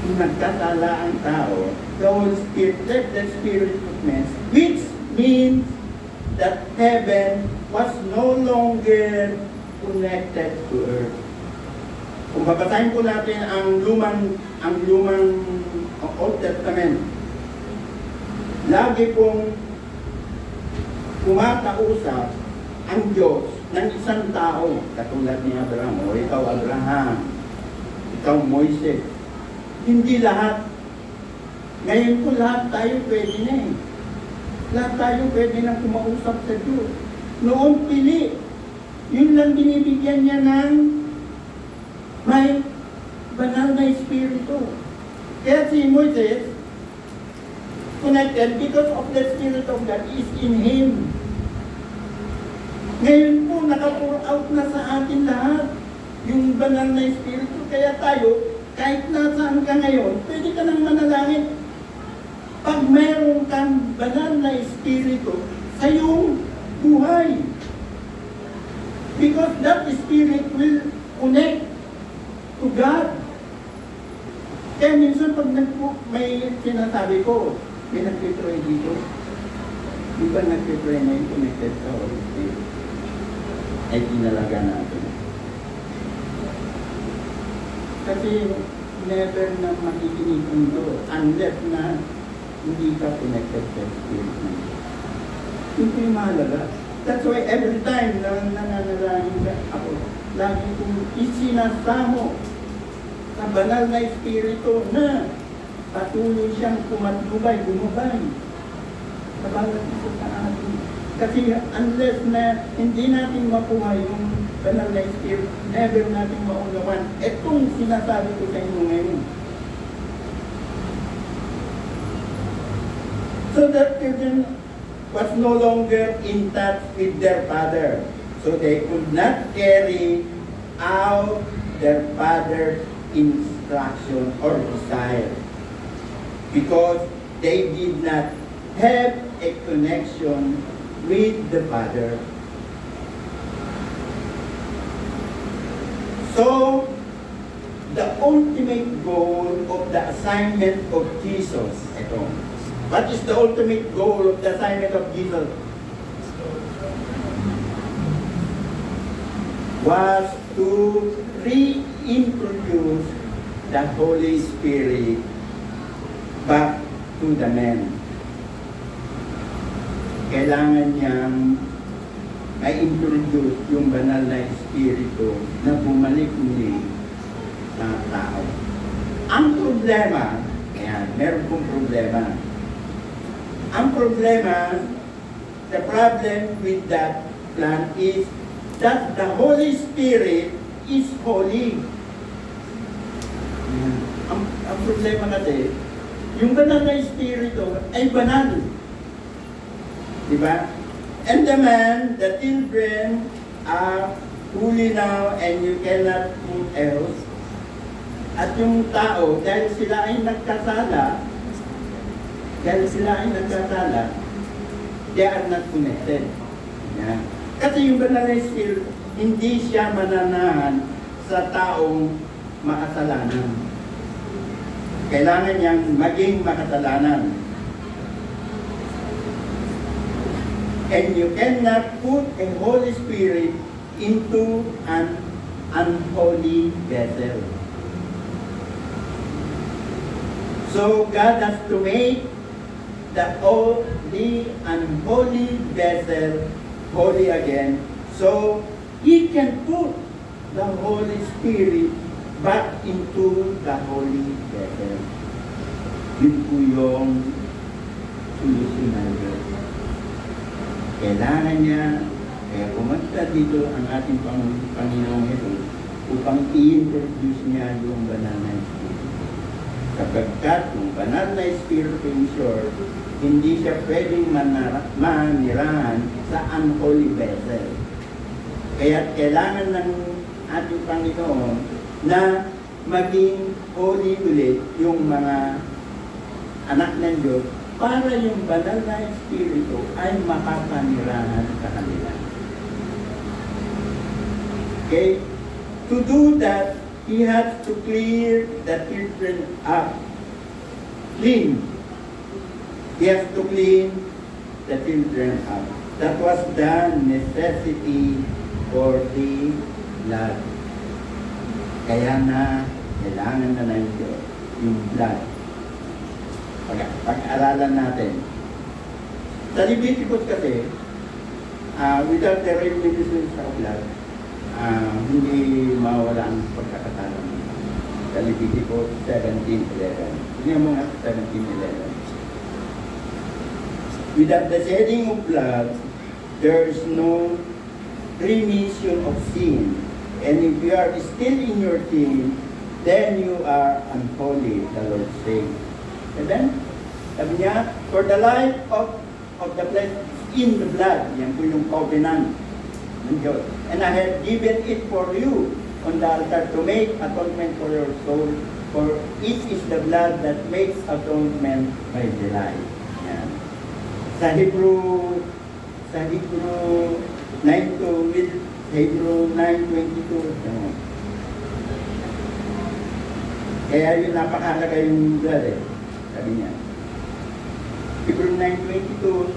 Kung nagkatala ang tao, the Holy Spirit led the spirit of man, which means that heaven was no longer connected to earth. Kung babasahin po natin ang lumang Old Testament, lagi pong kumakausap ang Diyos ng isang tao, katulad ni Abraham, o ikaw Abraham, ikaw Moises. Hindi lahat. Ngayon po lahat tayo pwede na Lahat tayo pwede na kumausap sa Diyos. Noong pili, yun lang binibigyan niya ng may banal na espiritu. Kaya si Moises, connected because of the Spirit of God is in him. Ngayon po, naka-pour out na sa atin lahat. yung banal na Espiritu. Kaya tayo, kahit nasaan ka ngayon, pwede ka nang manalangin. Pag meron kang banal na Espiritu sa iyong buhay. Because that Spirit will connect to God. Kaya minsan pag may sinasabi ko, may nagpipray dito. Di ba nagpipray na yung connected sa Holy Spirit? Ay tinalaga natin. Kasi never na makikinig mundo unless na hindi ka connected sa Spirit na yun. Yun po yung mahalaga. That's why every time na nananalangin ako, lagi kong isinasamo sa banal na Espiritu na patuloy siyang kumatubay, gumabay sa bawat isa sa atin. Kasi unless na hindi natin makuha yung banal na Espiritu, never natin maunawan. Itong sinasabi ko sa inyo ngayon. So that children was no longer in touch with their father. So they could not carry out their father's instruction or desire. Because they did not have a connection with the Father. So, the ultimate goal of the assignment of Jesus, ito. What is the ultimate goal of the assignment of Jesus? Was to reintroduce the Holy Spirit back to the man. Kailangan niyang ma-introduce yung banal na Espiritu na bumalik muli sa tao. Ang problema, meron pong problema. Ang problema, the problem with that plan is that the Holy Spirit is holy. Ang problema kasi, yung banal na Espiritu ay banal. Diba? And the man, the children are holy now and you cannot do else. At yung tao, dahil sila ay nagkasala, they are not connected. Yeah. Kasi yung banal na Espiritu, hindi siya mananahan sa taong makasalanan. Kailangan niyang maging makasalanan. And you cannot put a Holy Spirit into an unholy vessel. So God has to make the unholy vessel holy again, so He can put the Holy Spirit back into the holy vessel. Yun po yung solusyon na yun. Kailangan niya, kaya pumunta dito ang ating Panginoong Jesus upang i-introduce niya yung banal na Espiritu. Kapagkat yung banal na Espiritu in short, hindi siya pwedeng manirahan sa unholy vessel. Kaya kailangan ng ating Panginoon na maging holy ulit yung mga anak ng Diyos para yung banal na Espiritu ay makapanirahan sa kanila. Okay? To do that, He has to clear the children up. Clean. He has to clean the children up. That was the necessity for the blood. Kaya na, kailangan na ng Diyos yung blood. Pag-aralan natin. Sa Leviticus kasi, without the restitution of blood, hindi mawala ang pagkakatalo. Sa Leviticus 17:11. Tingnan mo nga 17:11. Without the shedding of blood, there is no remission of sin. And if you are still in your sin, then you are unholy, the Lord says. And then, sabi niya, for the life of the flesh in the blood. Yan po yung covenant ng Diyos. And I have given it for you, on the altar to make atonement for your soul. For it is the blood that makes atonement by delight. Yan. Sa Hebrew 9 to Hebrew 9:22. Yan. Kaya yun napakahalaga yung blood eh. Sabi niya. Hebrew 9:22.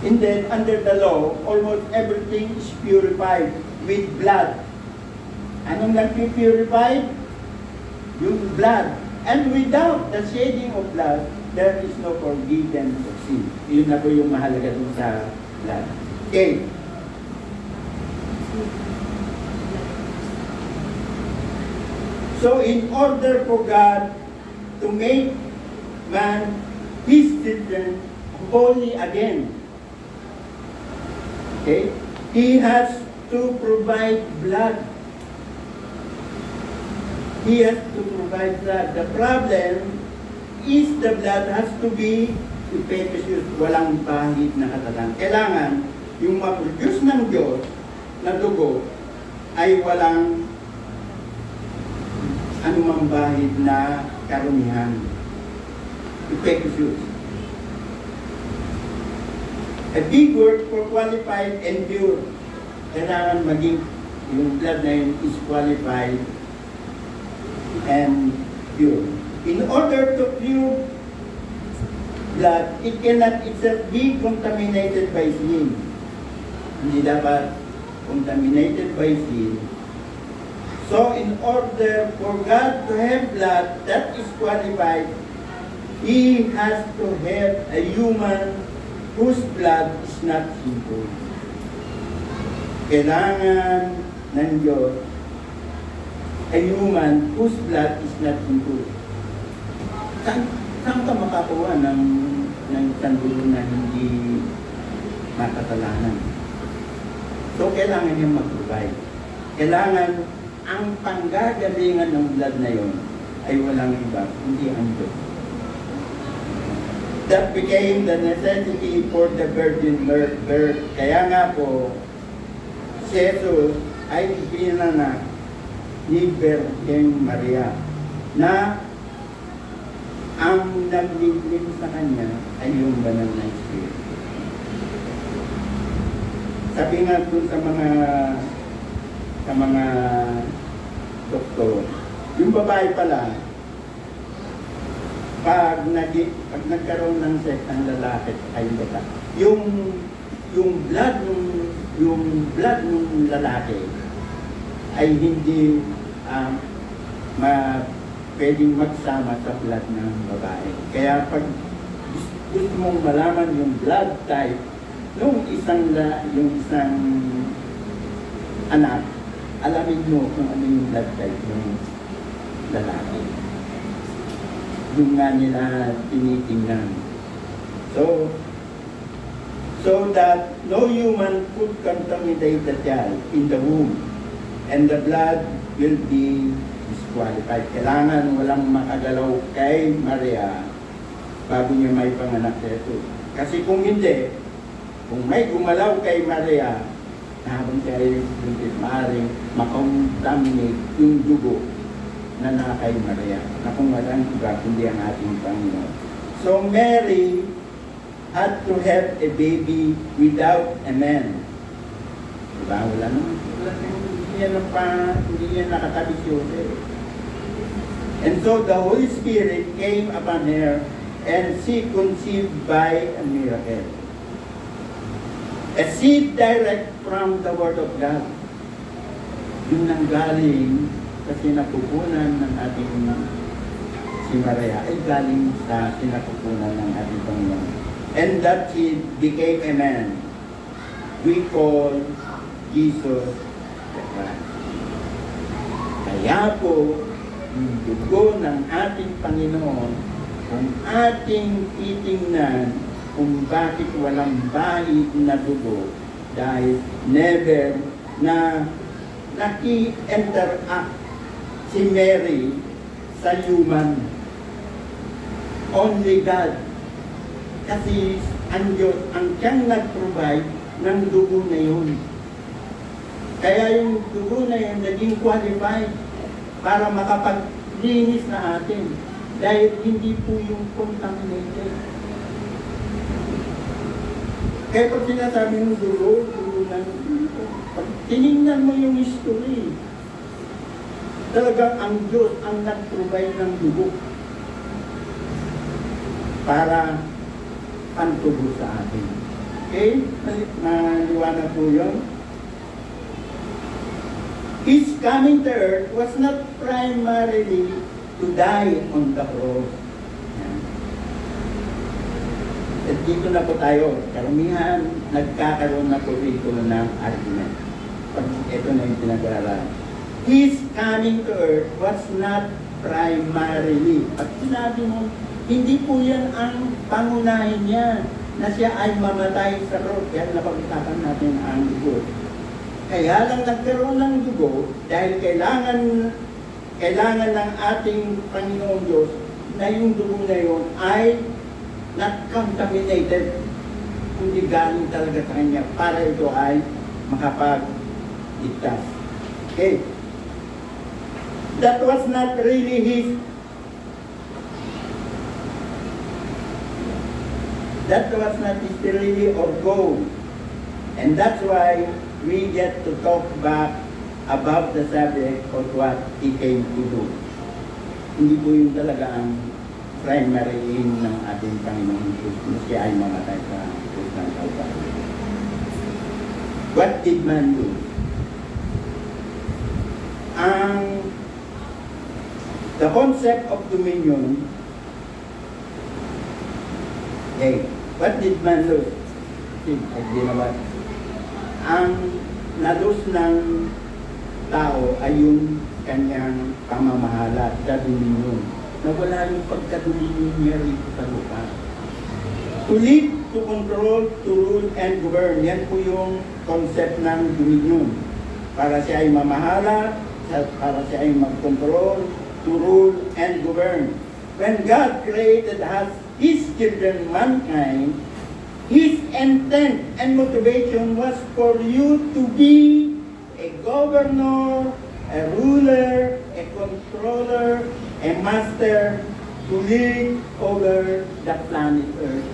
And then under the law, almost everything is purified with blood. Anong nag-purify? Yung blood. And without the shedding of blood, there is no forgiveness of sin. Yun na po yung mahalaga dun sa blood. Okay. So in order for God to make man his children holy again, okay, he has to provide blood. He has to provide blood. The problem is the blood has to be impetuous, walang bahid na katalan. Kailangan yung ma-produce ng Diyos na dugo ay walang anumang bahid na karumihan. Impetuous. A big word for qualified and pure. Kailangan maging yung blood na yun is qualified and pure. In order to pure blood, it cannot itself be contaminated by sin. Hindi dapat contaminated by sin. So in order for God to have blood that is qualified, He has to have a human whose blood is not sinful. Kailangan ng Diyos a human whose blood is not sinful. Saan ka makakuha ng sandulo na hindi makasalanan? So kailangan niyang mag-provide. Kailangan ang panggagalingan ng blood na yon ay walang iba, hindi ang Diyos. That became the necessity for the virgin birth. Kaya nga po, si Jesus ay pinanganak ni Virgin Maria na ang naglilin sa kanya ay yung banal na Espiritu. Sabi nga po sa mga doktor, yung babae pala, pag nagkaroon ng sex ang lalaki ay bata. Yung blood ng lalaki ay hindi pwedeng magsama sa blood ng babae. Kaya pag gusto mong malaman yung blood type nung isang anak, alamin mo kung ano yung blood type ng lalaki. Yung nga nila tinitingnan. So that no human could contaminate the child in the womb, and the blood will be disqualified. Kailangan walang makagalaw kay Maria bago niya may panganak sa ito. Kasi kung hindi, kung may gumalaw kay Maria, habang siya ay maaaring makontaminate yung dugo na kay Maria, na kung walang iba, kundi ang ating Panginoon. So Mary had to have a baby without a man. Diba? Hindi yan nakatabi si Jose. And so the Holy Spirit came upon her and she conceived by a miracle. A seed direct from the Word of God. Yung nanggaling sa sinapupunan ng ating si Maria ay galing sa sinapupunan ng ating Panginoon. And that seed became a man. We call Jesus the Christ. Kaya po, yung dugo ng ating Panginoon, kung ating titingnan kung bakit walang bahid na dugo, dahil never na naki-interact si Mary sa human. Only God. Kasi ang Diyos ang siyang nag-provide ng dugo na yun. Kaya yung dugo na yun naging qualified para makapaglinis na atin. Dahil hindi po yung contaminated. Kaya pag sinasabi ng dugo ng dugo, pag tinignan mo yung history, talagang ang Diyos ang nag-provide ng dugo para pantubo sa atin. Okay? Naliwanag po yun. His coming to earth was not primarily to die on the cross. Yan. At dito na po tayo, karamihan nagkakaroon na po dito ng argument. Pag ito na yung pinag-aaralan. His coming to earth was not primarily. Pag sinabi mo, hindi po yan ang pangunahin niya na siya ay mamatay sa cross. Kaya napag-usapan natin ang dugo. Kaya lang nagkaroon ng dugo dahil kailangan ng ating Panginoong Diyos na yung dugo na yun ay not contaminated, kundi galing talaga sa Kanya para ito ay makapag-ligtas. Okay. That was not really His really or goal. And that's why we get to talk back about the subject of what He came to do. Hindi po yun talaga ang primary aim ng ating Panginoon Jesus na siya ay mamatay sa krus ng Kalbaryo. What did man do? The concept of dominion, what did man lose? Ang nalus ng tao ay yung kanyang pamamahala sa dominion. Nawala yung pagka-dominion niya rito sa lupa. To lead, to control, to rule, and govern. Yan po yung concept ng dominion. Para siya ay mamahala, para siya ay mag-control, to rule, and govern. When God created us, His children, mankind, His intent and motivation was for you to be a governor, a ruler, a controller, a master to lead over the planet Earth.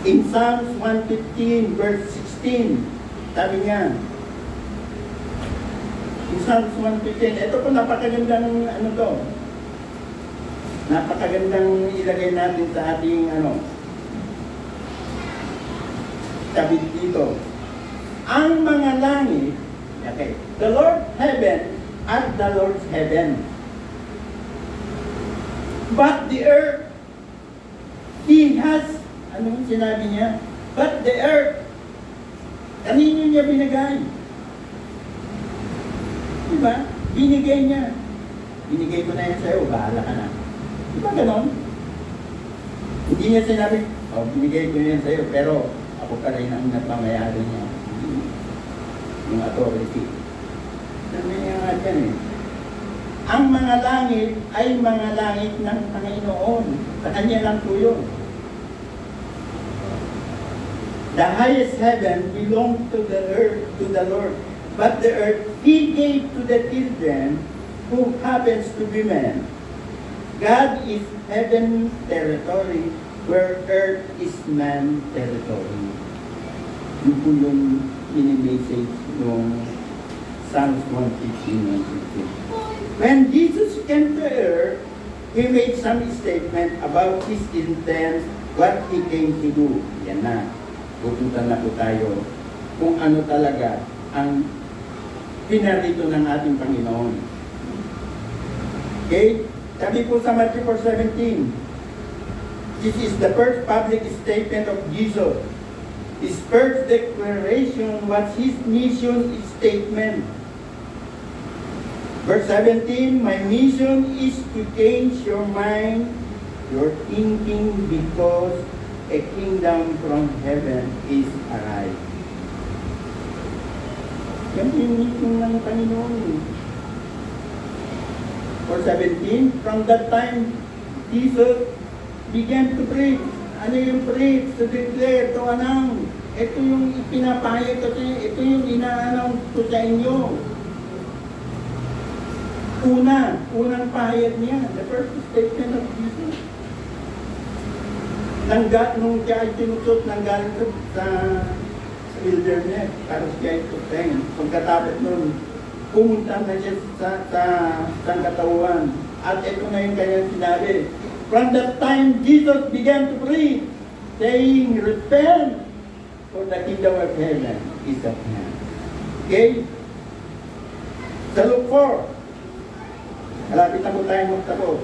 In Psalms 115 verse 16, sabi niya, in Psalms 115, ito po napakagandang napakagandang ilagay natin sa ating sabi dito. Ang mga langit, okay, the Lord's heaven at the Lord's heaven. But the earth, He has, anong sinabi niya? But the earth, kanino niya binigay? Diba? Binigay niya. Binigay ko na yan sa'yo, bahala ka na. Diba ganon? Hindi niya sinabi, binigay ko yan sa'yo, pero ako pa rin ang nagmamayari niya. Yung authority. Sabi niya nga dyan ang mga langit ay mga langit ng Panginoon. Sa Kanya lang po yun. The highest heaven belongs to the earth, to the Lord. But the earth He gave to the children who happens to be men. God is heaven territory where earth is man territory. Yun po yung mini-message ng Psalms 115. When Jesus came to earth, He made some statement about His intent, what He came to do. Yan na. Pupunta na po tayo kung ano talaga ang pinarito ng ating Panginoon. Okay? Sabi po sa Matthew 4:17, this is the first public statement of Jesus. His first declaration was His mission statement. Verse 17, my mission is to change your mind, your thinking, because a kingdom from heaven is arrived. Yan yung mission ng Panginoon. Verse 17, from that time, Jesus began to preach. Ano yung preach? To declare, to announce Ito yung pinapahayag ko, ito yung ina-announce ko sa inyo. Unang pahayag niya, the first statement of Jesus. Nung siya ay tinusot, nanggaling sa wilderness para siya ay tuteng. Pagkatapos nun, pumunta na siya sa sangkatauhan. At ito na yung kanyang sinabi. From that time, Jesus began to preach, saying, repent, for the kingdom of heaven is at hand. Okay? Sa Luke 4, malapit na po tayong magtapos.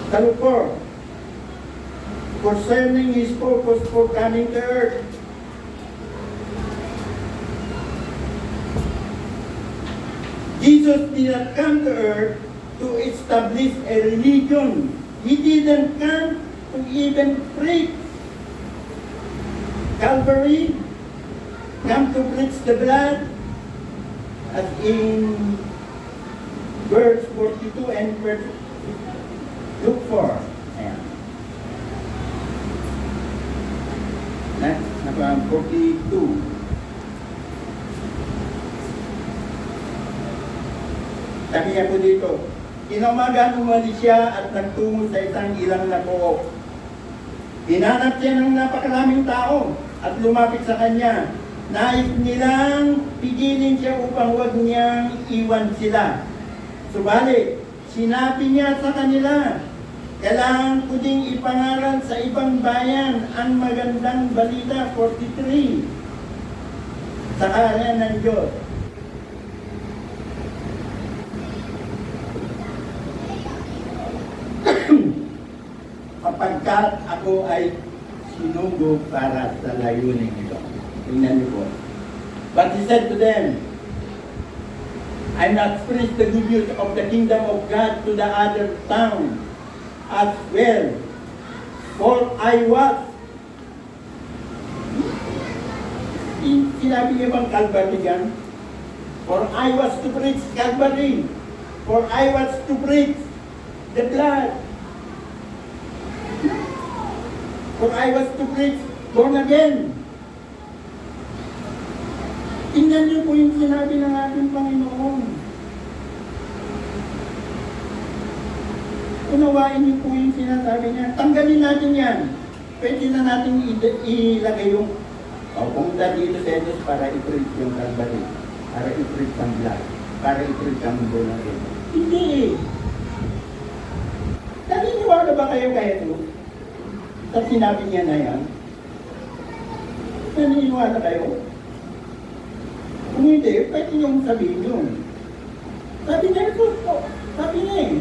Sa Luke 4, concerning His purpose for coming to earth, Jesus did not come to earth to establish a religion. He didn't come to even preach. Calvary, come to preach the blood, as in verse 42 and verse Luke 4. Ayan. Naka 42. Sabi niya po dito, kinaumagaan umalis siya at nagtungo sa isang ilang na pook. Hinanap siya ng napakaraming tao at lumapit sa kanya. Nais nilang pigilin siya upang huwag niyang iwan sila. Subalit, sinabi niya sa kanila, kailangan ko ding ipangaral sa ibang bayan ang magandang balita. 43. Sa kaharian ng Diyos. Kapagkat ako ay sinugo para sa layunin ito. Tingnan niyo po. But he said to them, I'm not preached the good news of the kingdom of God to the other town as well. For I was, sinabi niya bang Calvary yan? For I was to preach Calvary. For I was to preach the blood. For I was to preach born again. Tingnan niyo po yung sinabi ng ating Panginoon. Unawain niyo po yung sinasabi niya. Tanggalin natin yan. Pwede na natin ilagay yung pumunta dito sa Jesus para i-preach yung Calvary. Para i-preach ang blood. Para i-preach ang born again. Hindi eh. Naniniwala ba kayo kay Jesus? Sa sinabi niya na yan, naniniwala kayo? Kung hindi, pwede niyong sabihin yun. Sabi niya, Jesus po, sabi niya eh.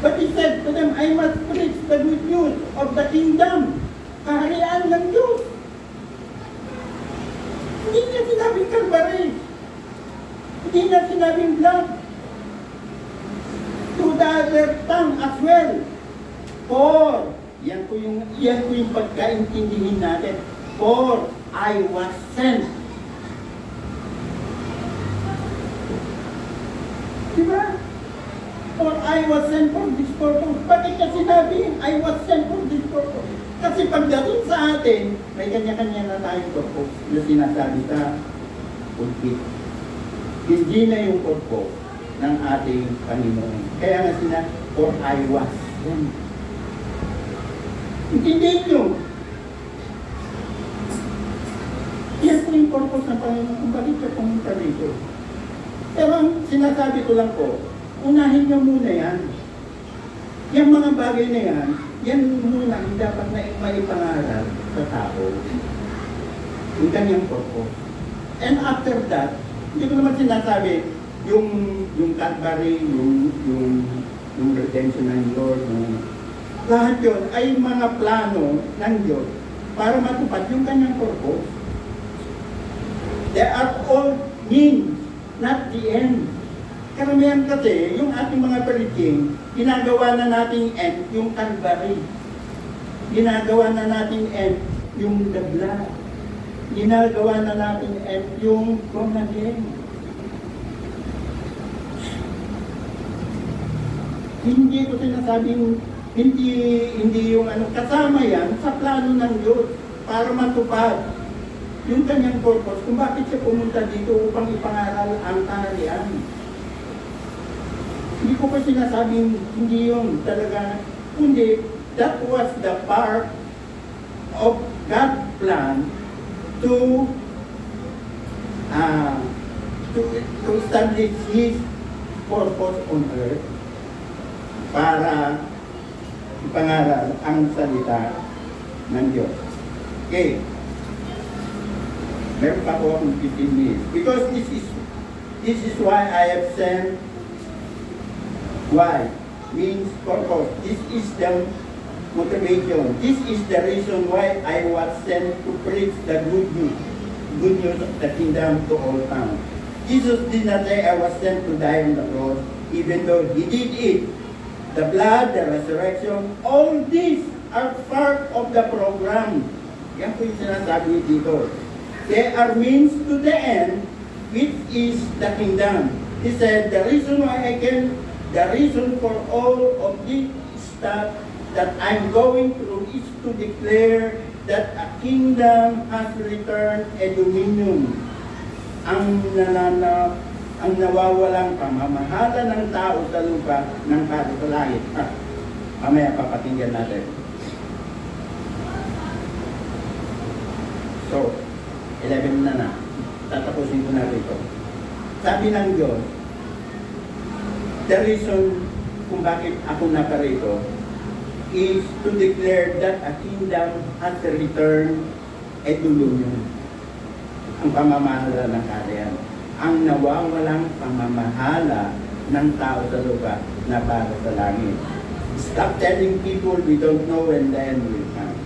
But he said to them, I must preach the good news of the kingdom, kaharian ng Diyos. Hindi niya sinabing Calvary. Hindi niya sinabing blood. To the other tongue as well. For yan po yung pagkaintindihin natin. For I was sent. Diba? For I was sent for this purpose. Bakit niya sinabi, I was sent for this purpose? Kasi pagdating sa atin, may kanya-kanya na tayong purpose na sinasabi sa pulpit. Hindi na yung purpose ng ating Panginoon. Kaya nga sinabi, for I was sent. Intindihin nyo. Yan po yung purpose ng Panginoon kung bakit siya pumunta dito. Pero ang sinasabi ko lang po, unahin nyo muna yan. Yung mga bagay na yan, yan muna ang dapat na maipangaral sa tao. Yung kanyang purpose. And after that, hindi ko naman sinasabi, yung Calvary, yung redemption ng Lord, lahat yun ay mga plano ng Diyos para matupad yung kanyang purpose. They are all means, not the end. Karamihan kasi, yung ating mga preaching, ginagawa na nating end yung Calvary. Ginagawa na nating end yung the blood. Ginagawa na nating end yung born again. Hindi ko sinasabing hindi yung kasama yan sa plano ng Diyos. para matupad yung kanyang purpose kung bakit siya pumunta dito upang ipangaral ang kaharian. Hindi ko pa sinasabing hindi yun talaga, kundi that was the part of God's plan to establish His purpose on earth para ipangaral ang salita ng Diyos. Okay. Meron pa po akong 15 minutes. Because this is why I have sent. Why? Means purpose. This is the motivation. This is the reason why I was sent to preach the good news. Good news of the kingdom to all towns. Jesus did not say I was sent to die on the cross, even though He did it. The blood, the resurrection, all these are part of the program. Yan po yung sinasabi dito. They are means to the end, which is the kingdom. He said, the reason for all of this stuff that I'm going through is to declare that a kingdom has returned a dominion. Ang nawawalang pamamahala ng tao sa lupa ng pari sa langit. Mamaya papakinggan natin. So, 11 na. Tatapusin ko na rito. Sabi ng Diyos, the reason kung bakit ako naparito is to declare that a kingdom has returned a dominion. Ang pamamahala ng kaharian. Ang nawawalang pamamahala ng tao sa lupa na para sa langit. Stop telling people we don't know when the end will come.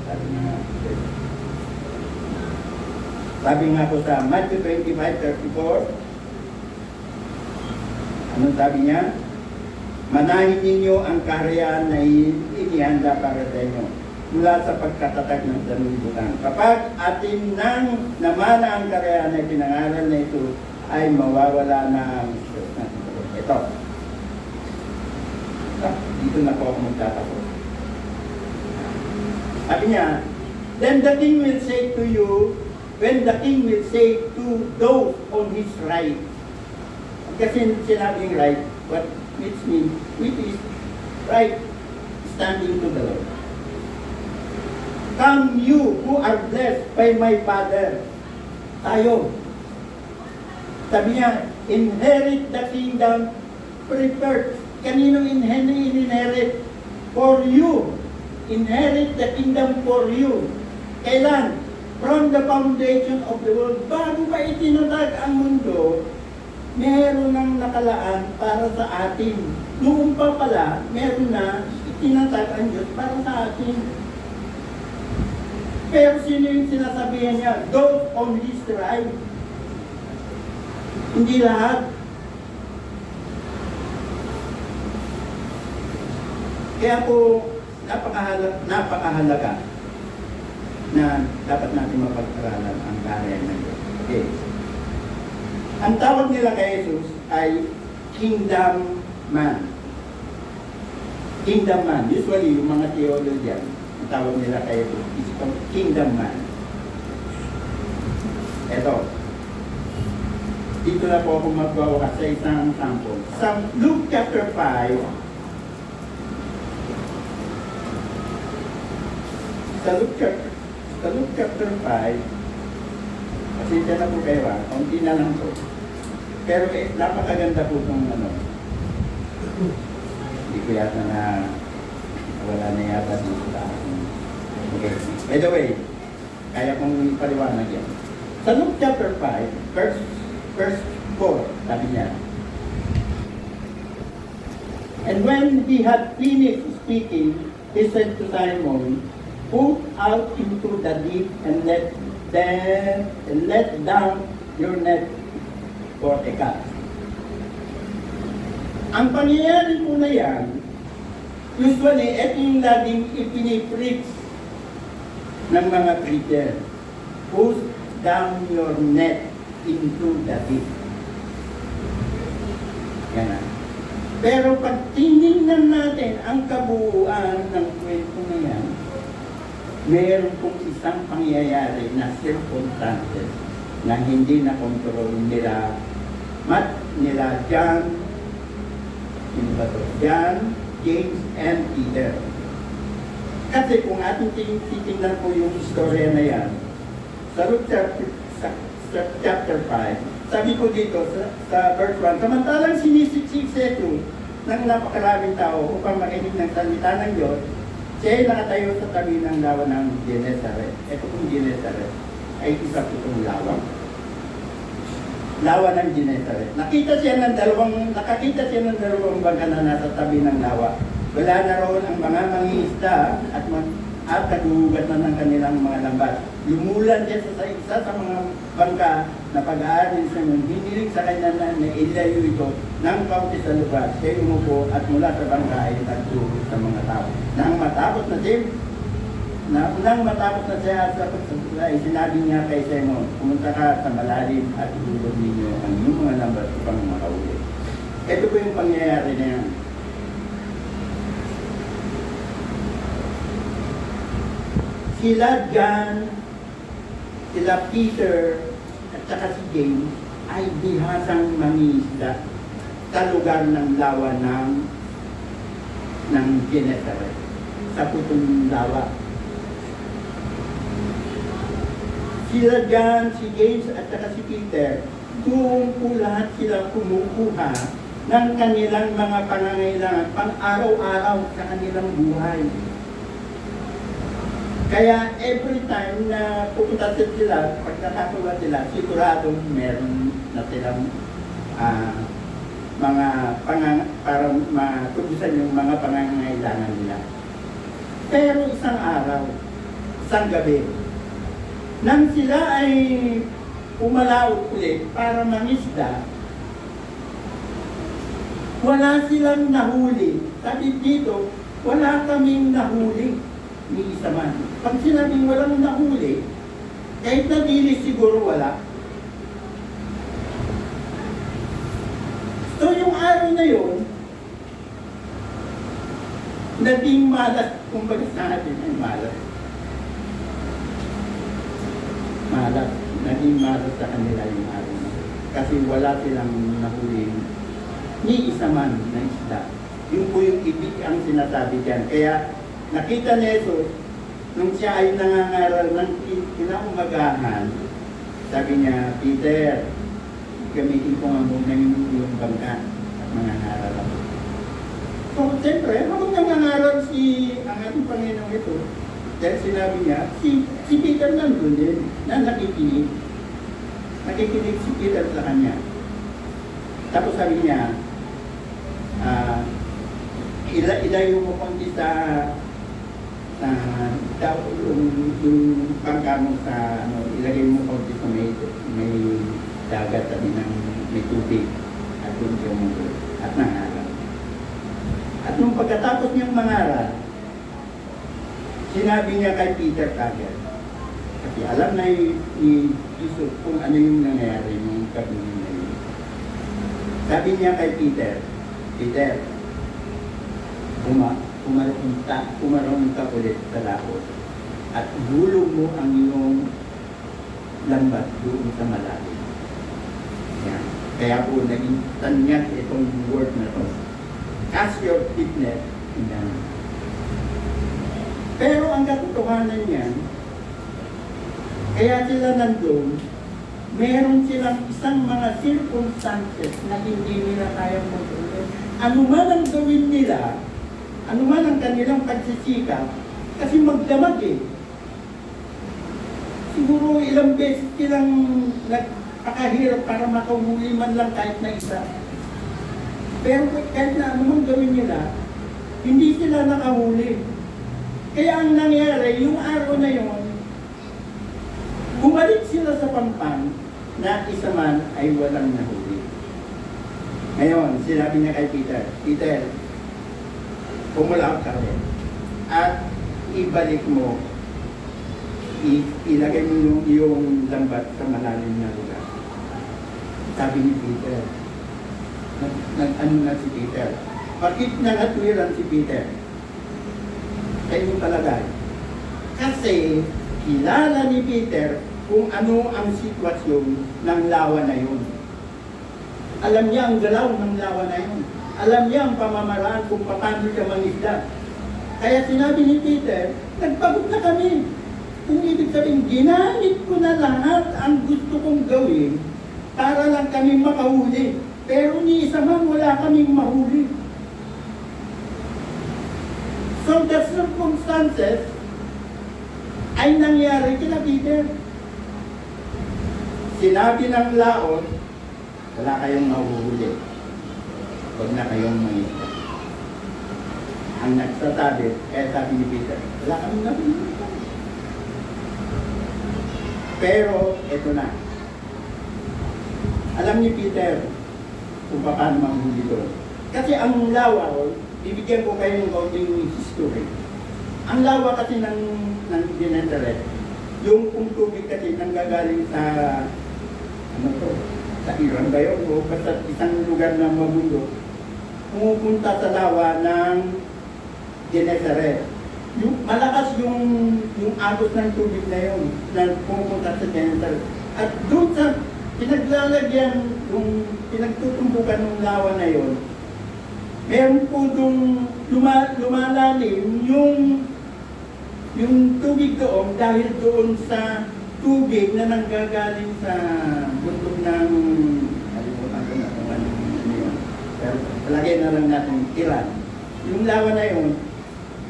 Sabi nga po sa Matthew 25:34, anong sabi niya? Manahin ninyo ang kaharian na inihanda para sa inyo mula sa pagkatatag ng sanlibutan. Kapag atin nang namana ang kaharian na pinangaral na ito, ay mawawala na ang Diyos na ito. Ito. Dito na po ako magtatapos. Sabi niya, then the king will say to you, when the king will say to those on his right, kasi sinabing right, what which means, which is right, standing to the Lord. Come you who are blessed by my Father. Tayo. Sabi niya, inherit the kingdom prepared. Kanino inherit? For you. Inherit the kingdom for you. Kailan? From the foundation of the world. Bago pa itinatag ang mundo, meron nang nakalaan para sa atin. Noong pa pala, meron na itinatag ang Diyos para sa atin. Pero sino yung sinasabihan niya? Those on His right. Hindi lahat. Kaya po, napakahalaga na dapat natin mapag-aralan ang kaharian ng Diyos. Okay. Ang tawag nila kay Jesus ay kingdom man. Kingdom man. Usually, yung mga theologian, ang tawag nila kay Jesus is kingdom man. Eto. Dito na po ako magbawa sa isang sample. Sa Luke chapter 5, sa Luke chapter 5, pasensya na po kayo kaunti na lang po. Pero napakaganda po itong hindi ko yata na wala na yata dito sa akin. Okay. By the way, kaya kong ipaliwanag yan. Sa Luke chapter 5, verse 4, sabi niya, and when he had finished speaking, he said to Simon, put out into the deep and let down your net for a catch. Ang pangyayari po na yan, usually, ito yung laging ipinipreach ng mga Christian. Put down your net into the deep. Yan na. Pero pag tinignan natin ang kabuuan ng kwento na yan, meron pong isang pangyayari na circumstances na hindi na control nila John, sino ba to? John, James, and Peter. Kasi kung ating titingnan po yung istorya na yan, sa Luke chapter 5, sabi ko dito sa verse 1, samantalang sinisiksik si Jesus ng napakaraming tao upang makinig ng salita ng Diyos, siya ay nakatayo sa tabi ng lawa ng Genesaret. Ito pong Genesaret ay isa po itong lawa. Lawa ng Genesaret. Nakakita siya ng dalawang bangka na nasa tabi ng lawa. Wala na roon ang mga mangingisda at naghuhugas na ng kanilang mga lambat. Lumulan siya sa isa sa mga bangka na pag-aaral sa mga hiniling sa kanya na ilayo ito ng kaunti sa lugar. Siya umupo at mula sa bangka ay nagturo sa mga tao. Nang matapos na siya sa pagsasalay, sinabi niya kay Simon, pumunta ka sa malalim at ihulog ninyo ang inyong mga lambat upang makahuli. Ito po yung pangyayari na yan. Sila John, sila Peter, at saka si James ay bihasang mangingisda sa lugar ng lawa ng Genesaret, sa putong lawa. Sila John, si James, at saka si Peter, doon po lahat sila kumukuha ng kanilang mga pangangailangan pang-araw-araw sa kanilang buhay. Kaya every time na pupunta sila, pag nakatuwa sila, siguradong meron na silang para matubusan yung mga pangangailangan nila. Pero isang araw, isang gabi, nang sila ay umalaot ulit para mangisda, wala silang nahuli. Sabi dito, wala kaming nahuli ni isa man. Pag sinabing walang nahuli, kahit nadilis siguro wala. So yung araw na yun, naging malas, kumbaga sa atin ay malas. Malas, naging malas sa kanila yung araw na yun. Kasi wala silang nahuli ni isa man na isda. Yung po yung ibig ang sinasabi dyan. Kaya nakita ni Jesus, nung siya ay nangangaral ng kinaumagahan, sabi niya, Peter, gamitin ko nga muna yung bangka at mangangaral ako. So, siyempre, habang nangangaral ang ating Panginoon ito, dahil sinabi niya, si Peter nandun din, na nakikinig. Nakikinig si Peter sa kanya. Tapos sabi niya, ilayo mo konti sa yung bangka mo sa ilagay mo konti sa may dagat at may tubig at doon siya mo at nangaral. At nung pagkatapos niyang mangaral, sinabi niya kay Peter kagad, kasi alam na ni Jesus kung ano yung nangyayari nung gabi na yun. Sabi niya kay Peter, umarong ka ulit sa laot at gulong mo ang iyong lambat doon sa malalim. Yan. Kaya po naging tanyag itong word na to. Cast your net in the sea. Pero ang katotohanan niyan, kaya sila nandun, meron silang isang mga circumstances na hindi nila kayang mag-ulit. Ano man ang gawin nila, ano man ang kanilang pagsisikap, kasi magdamag eh. Siguro ilang beses silang nagpakahirap para makahuli man lang kahit na isa. Pero kahit na ano man gawin nila, hindi sila nakahuli. Kaya ang nangyari, yung araw na yun, bumalik sila sa pampan na isa man ay walang nahuli. Ngayon, sinabi niya kay Peter, pumulaot ka rin at ibalik mo, ilagay mo yung lambat sa malalim na lugar. Sabi ni Peter, ano na si Peter? Bakit nangatwiran si Peter? Sa inyong palagay. Kasi kilala ni Peter kung ano ang sitwasyon ng lawa na yun. Alam niya ang galaw ng lawa na yun. Alam niya ang pamamaraan kung paano siya mangisda. Kaya sinabi ni Peter, nagpagod na kami. Kung ibig sabihin, ginamit ko na lahat ang gusto kong gawin para lang kami makahuli. Pero ni isa man wala kaming mahuli. So the circumstances ay nangyari kila Peter. Sinabi ng laot, wala kayong mahuhuli. Huwag na kayong mangisda. Ang nagsasabi, kaya sabi ni Peter, wala kaming nahuli. Pero, eto na. Alam ni Peter kung paano manghuli doon. Kasi ang lawa, bibigyan ko kayo ng kaunting history. Ang lawa kasi ng Gennesaret, yung kung tubig kasi nanggagaling sa, sa Iran ba yun? O basta isang lugar na mamundo, pumupunta sa lawa ng Gennesaret. Malakas yung agos ng tubig na yun na pumupunta sa Gennesaret. At doon sa pinaglalagyan, yung pinagtutumbukan ng lawa na yun, meron po doon lumalalim yung tubig doon dahil doon sa tubig na nanggagaling sa bundok ng alimutan ko na kung ano yun. Pero palagay na lang natin Iran. Yung lawa na yun,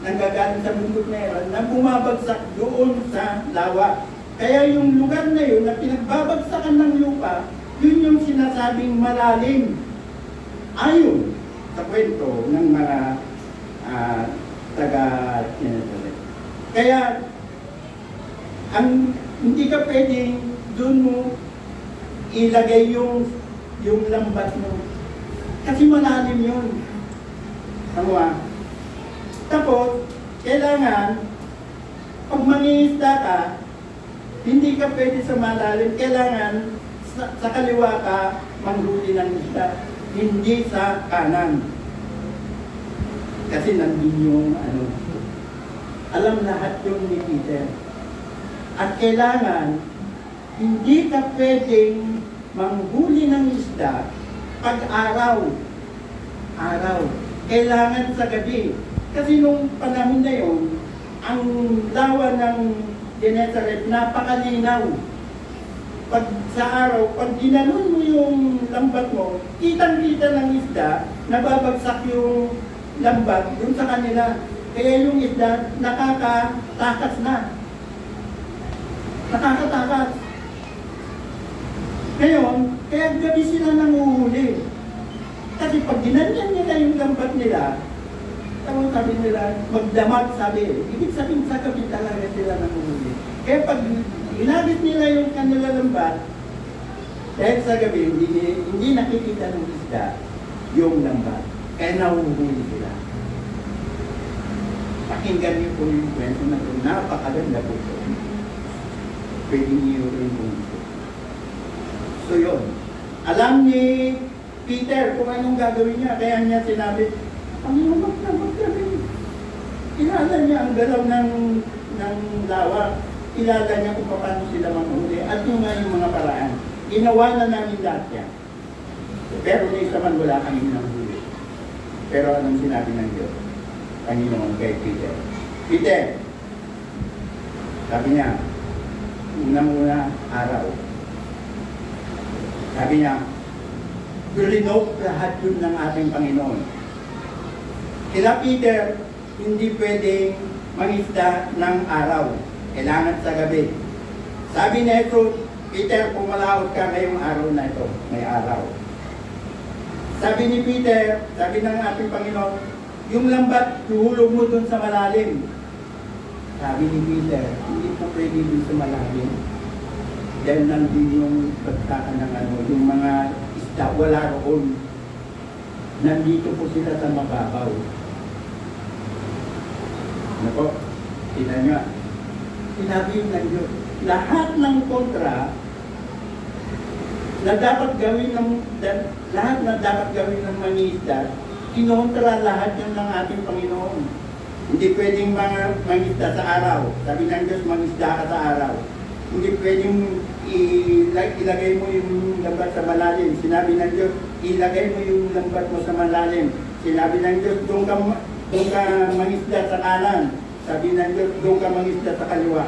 nanggagaling sa bundok na Iran na bumabagsak doon sa lawa. Kaya yung lugar na yun na pinagbabagsakan ng lupa, yun yung sinasabing malalim. Ayon sa kwento ng mga taga-Gennesaret. Kaya, hindi ka pwedeng doon mo ilagay yung lambat mo. Kasi malalim yun. Tama. Tapos, kailangan, pag mangingisda ka, hindi ka pwede sa malalim. Kailangan, sa kaliwa ka, manghuli ng isda. Hindi sa kanan. Kasi nandun yung alam lahat yung ni Peter. At kailangan, hindi ka pwedeng manghuli ng isda pag araw. Araw. Kailangan sa gabi. Kasi nung panahon na yun, ang lawa ng Gennesaret napakalinaw. Pag sa araw, pag ginanon mo yung lambat mo, kitang-kita ng isda, nababagsak yung lambat dun sa kanila. Kaya yung isda, nakakatakas na. Nakakatakas. Ngayon, kaya gabi sila nanguhuli. Kasi pag ginanyan nila yung lambat nila, tawag sabi nila, magdamag sabi. Ibig sabihin sa gabi talaga sila nanguhuli. Kaya pag ginamit nila yung kanila lambat, dahil sa gabi, hindi nakikita ng isda yung lambat. Kaya nahuhuli sila. Pakinggan niyo po yung kwento na ito. Napakaganda po ito. Pwede niyo rin po ito. So yun. Alam ni Peter kung anong gagawin niya. Kaya niya sinabi, Panginoon, wag gawin. Kilala niya ang galaw ng lawa. Kilala niya kung paano sila manghuli. At yung nga yung mga paraan. Ginawa na namin lahat yan. Pero ni isa man wala kami nanghuli. Pero anong sinabi ng Diyos? Panginoon kay Peter. Peter! Sabi niya, unang-una araw. Sabi niya, tulinok lahat yun ng ating Panginoon. Kila Peter, hindi pwedeng mangisda ng araw. Kailangan sa gabi. Sabi ni Jesus, Peter, pumalaot ka ngayong araw na ito. May araw. Sabi ni Peter, sabi ng ating Panginoon, yung lambat, tuhulog mo dun sa malalim. Sabi ni Peter, hindi po pwede dun sa malalim. Dahil nandun yung pagkaan ng yung mga isda, wala roon. Nandito po sila sa mababaw. Ano po? Tingnan nyo. Sinabi yung ng Diyos. Lahat ng kontra na dapat gawin ng mangisda, kinontra lahat yan ng ating Panginoon. Hindi pwedeng mangisda sa araw. Sabi ng Diyos, mangisda ka sa araw. Hindi pwedeng ilagay mo yung lambat sa malalim. Sinabi ng Diyos, ilagay mo yung lambat mo sa malalim. Sinabi ng Diyos, doon ka mangisda sa kanan. Sabi ng Diyos, doon ka mangisda sa kaliwa.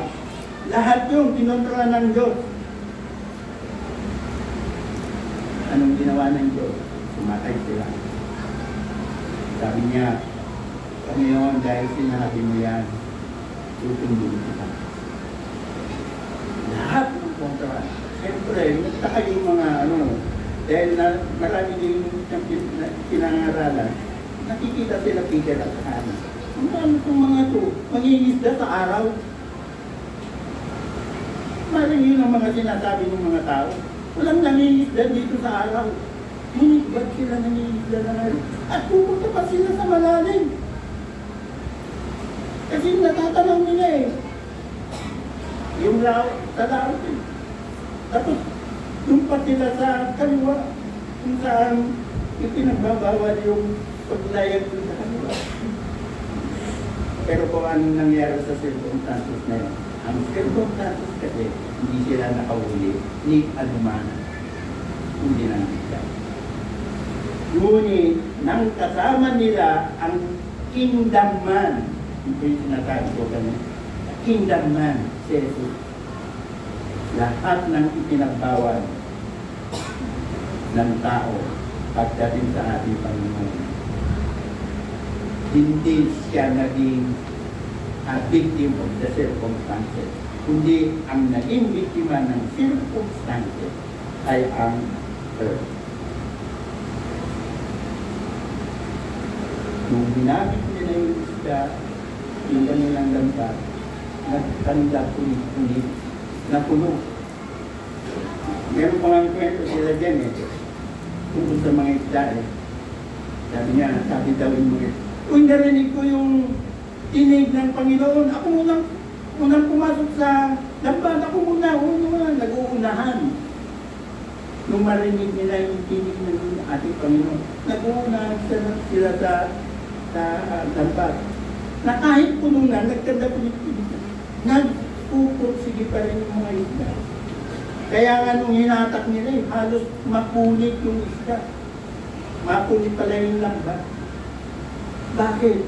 Lahat yung kinontrola ng Diyos. Anong ginawa ng Diyos? Sumakay sila. Sabi niya, Panginoon, dahil sinabi mo yan, tutundin kita. Lahat ng kontra. Siyempre, nagtaka yung mga dahil marami din yung pinangaralan, nakikita sila Peter at Hannah. Ano itong mga ito? Mangingisda sa araw. Maring yun ang mga sinasabi ng mga tao. Walang nangingisda dito sa araw. Ngunit ba't sila nangingisda na ngayon? At pupunta pa sila sa malalim. Kasi natatanong nila yung sa laot Tapos, doon pa sila sa kaliwa, kung saan ipinagbabawal yung paglayag doon sa kaliwa. Pero kung anong nangyari sa circumstances na yun, ang circumstances kasi, hindi sila nakahuli, ni anuman, hindi na nakita. Ngunit, nang kasama nila ang kingdom man, ito yung sinasabi ko kanina, kingdom man, si Jesus. Lahat ng ipinagbawal ng tao pagdating sa ating Panginoon. Hindi siya naging a victim of the circumstances, kundi ang naging biktima ng circumstances ay ang earth. Nung ginamit nila yung isda, yung kanilang lambat, nagtanda punit-punit na puno. Meron pa nga kwento sila dyan tungkol sa mga isda Sabi niya, sabi daw mo kung narinig ko yung tinig ng Panginoon, ako unang pumasok sa lambat, ako muna, nag-uunahan. Nung marinig nila yung tinig ng ating Panginoon, nag-uunahan sila sa lambat. Na kahit puno na, nagtanda punit-punit na. Nagpupursige pa rin yung mga isda. Kaya nga nung hinatak nila, halos mapunit yung isda. Mapunit pala yung lambat. Bakit?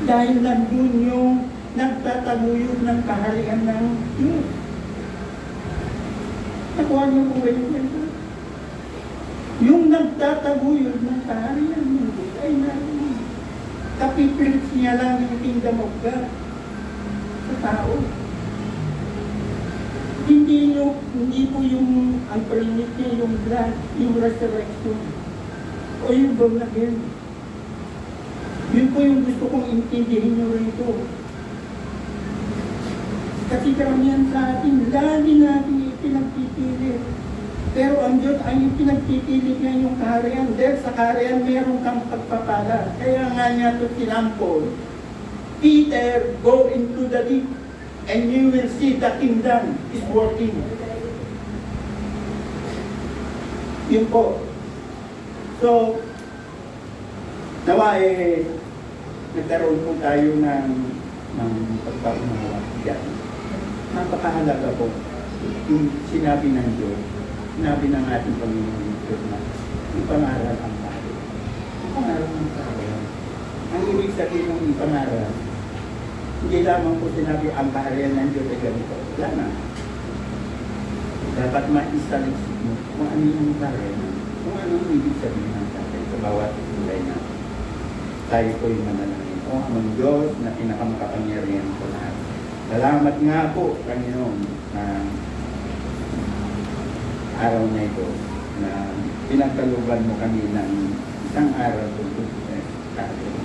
Dahil nandun yung nagtataguyod ng kaharian ng Diyos. Nakuha niyo po ba yung kwento? Yung nagtataguyod ng kaharian ng Diyos ay naroon. Kapipilit niya lang yung kingdom of God sa tao. Hindi po yung ang palinit niya, yung blood, yung resurrection, o yung born again. Yun po yung gusto kong intindihin nyo rito. Kasi karamihan sa atin, lagi natin ipinagpipili. Pero ang Diyos ay pinagpipili niya yung kaharian. Dahil sa kaharian, meron kang pagpapala. Kaya nga niya ito sinampol. Peter, go into the deep and you will see the kingdom is working. Yun po. So, nawa nagkaroon po tayo ng pagpapanawa diyan. Napakahalaga po yung sinabi ng Diyos, sinabi ng ating Panginoon Diyos na ipangaral ang tao. Ipangaral ang tao. Ang ibig sabihin ng ipangaral, hindi lamang po sinabi ang kaharian ng Diyos ay ganito. Wala na. Dapat maisalisip mo kung ano yung kaharian, kung ano yung ibig sabihin ng tatay sa bawat tulay na tayo po yung manalangin. O ang Diyos na pinakamakapangyarihan sa lahat. Salamat nga po, Panginoon, na araw na ito na pinagkaluban mo kami ng isang araw tungkol sa kaharian.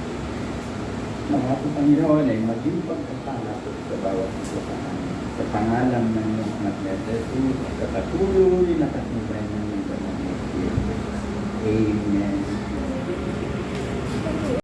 Nawa po, Panginoon, ay maging pagkakala po sa bawat isa sa pangalan ng iyong anak na Jesus, sa patuloy na kasubay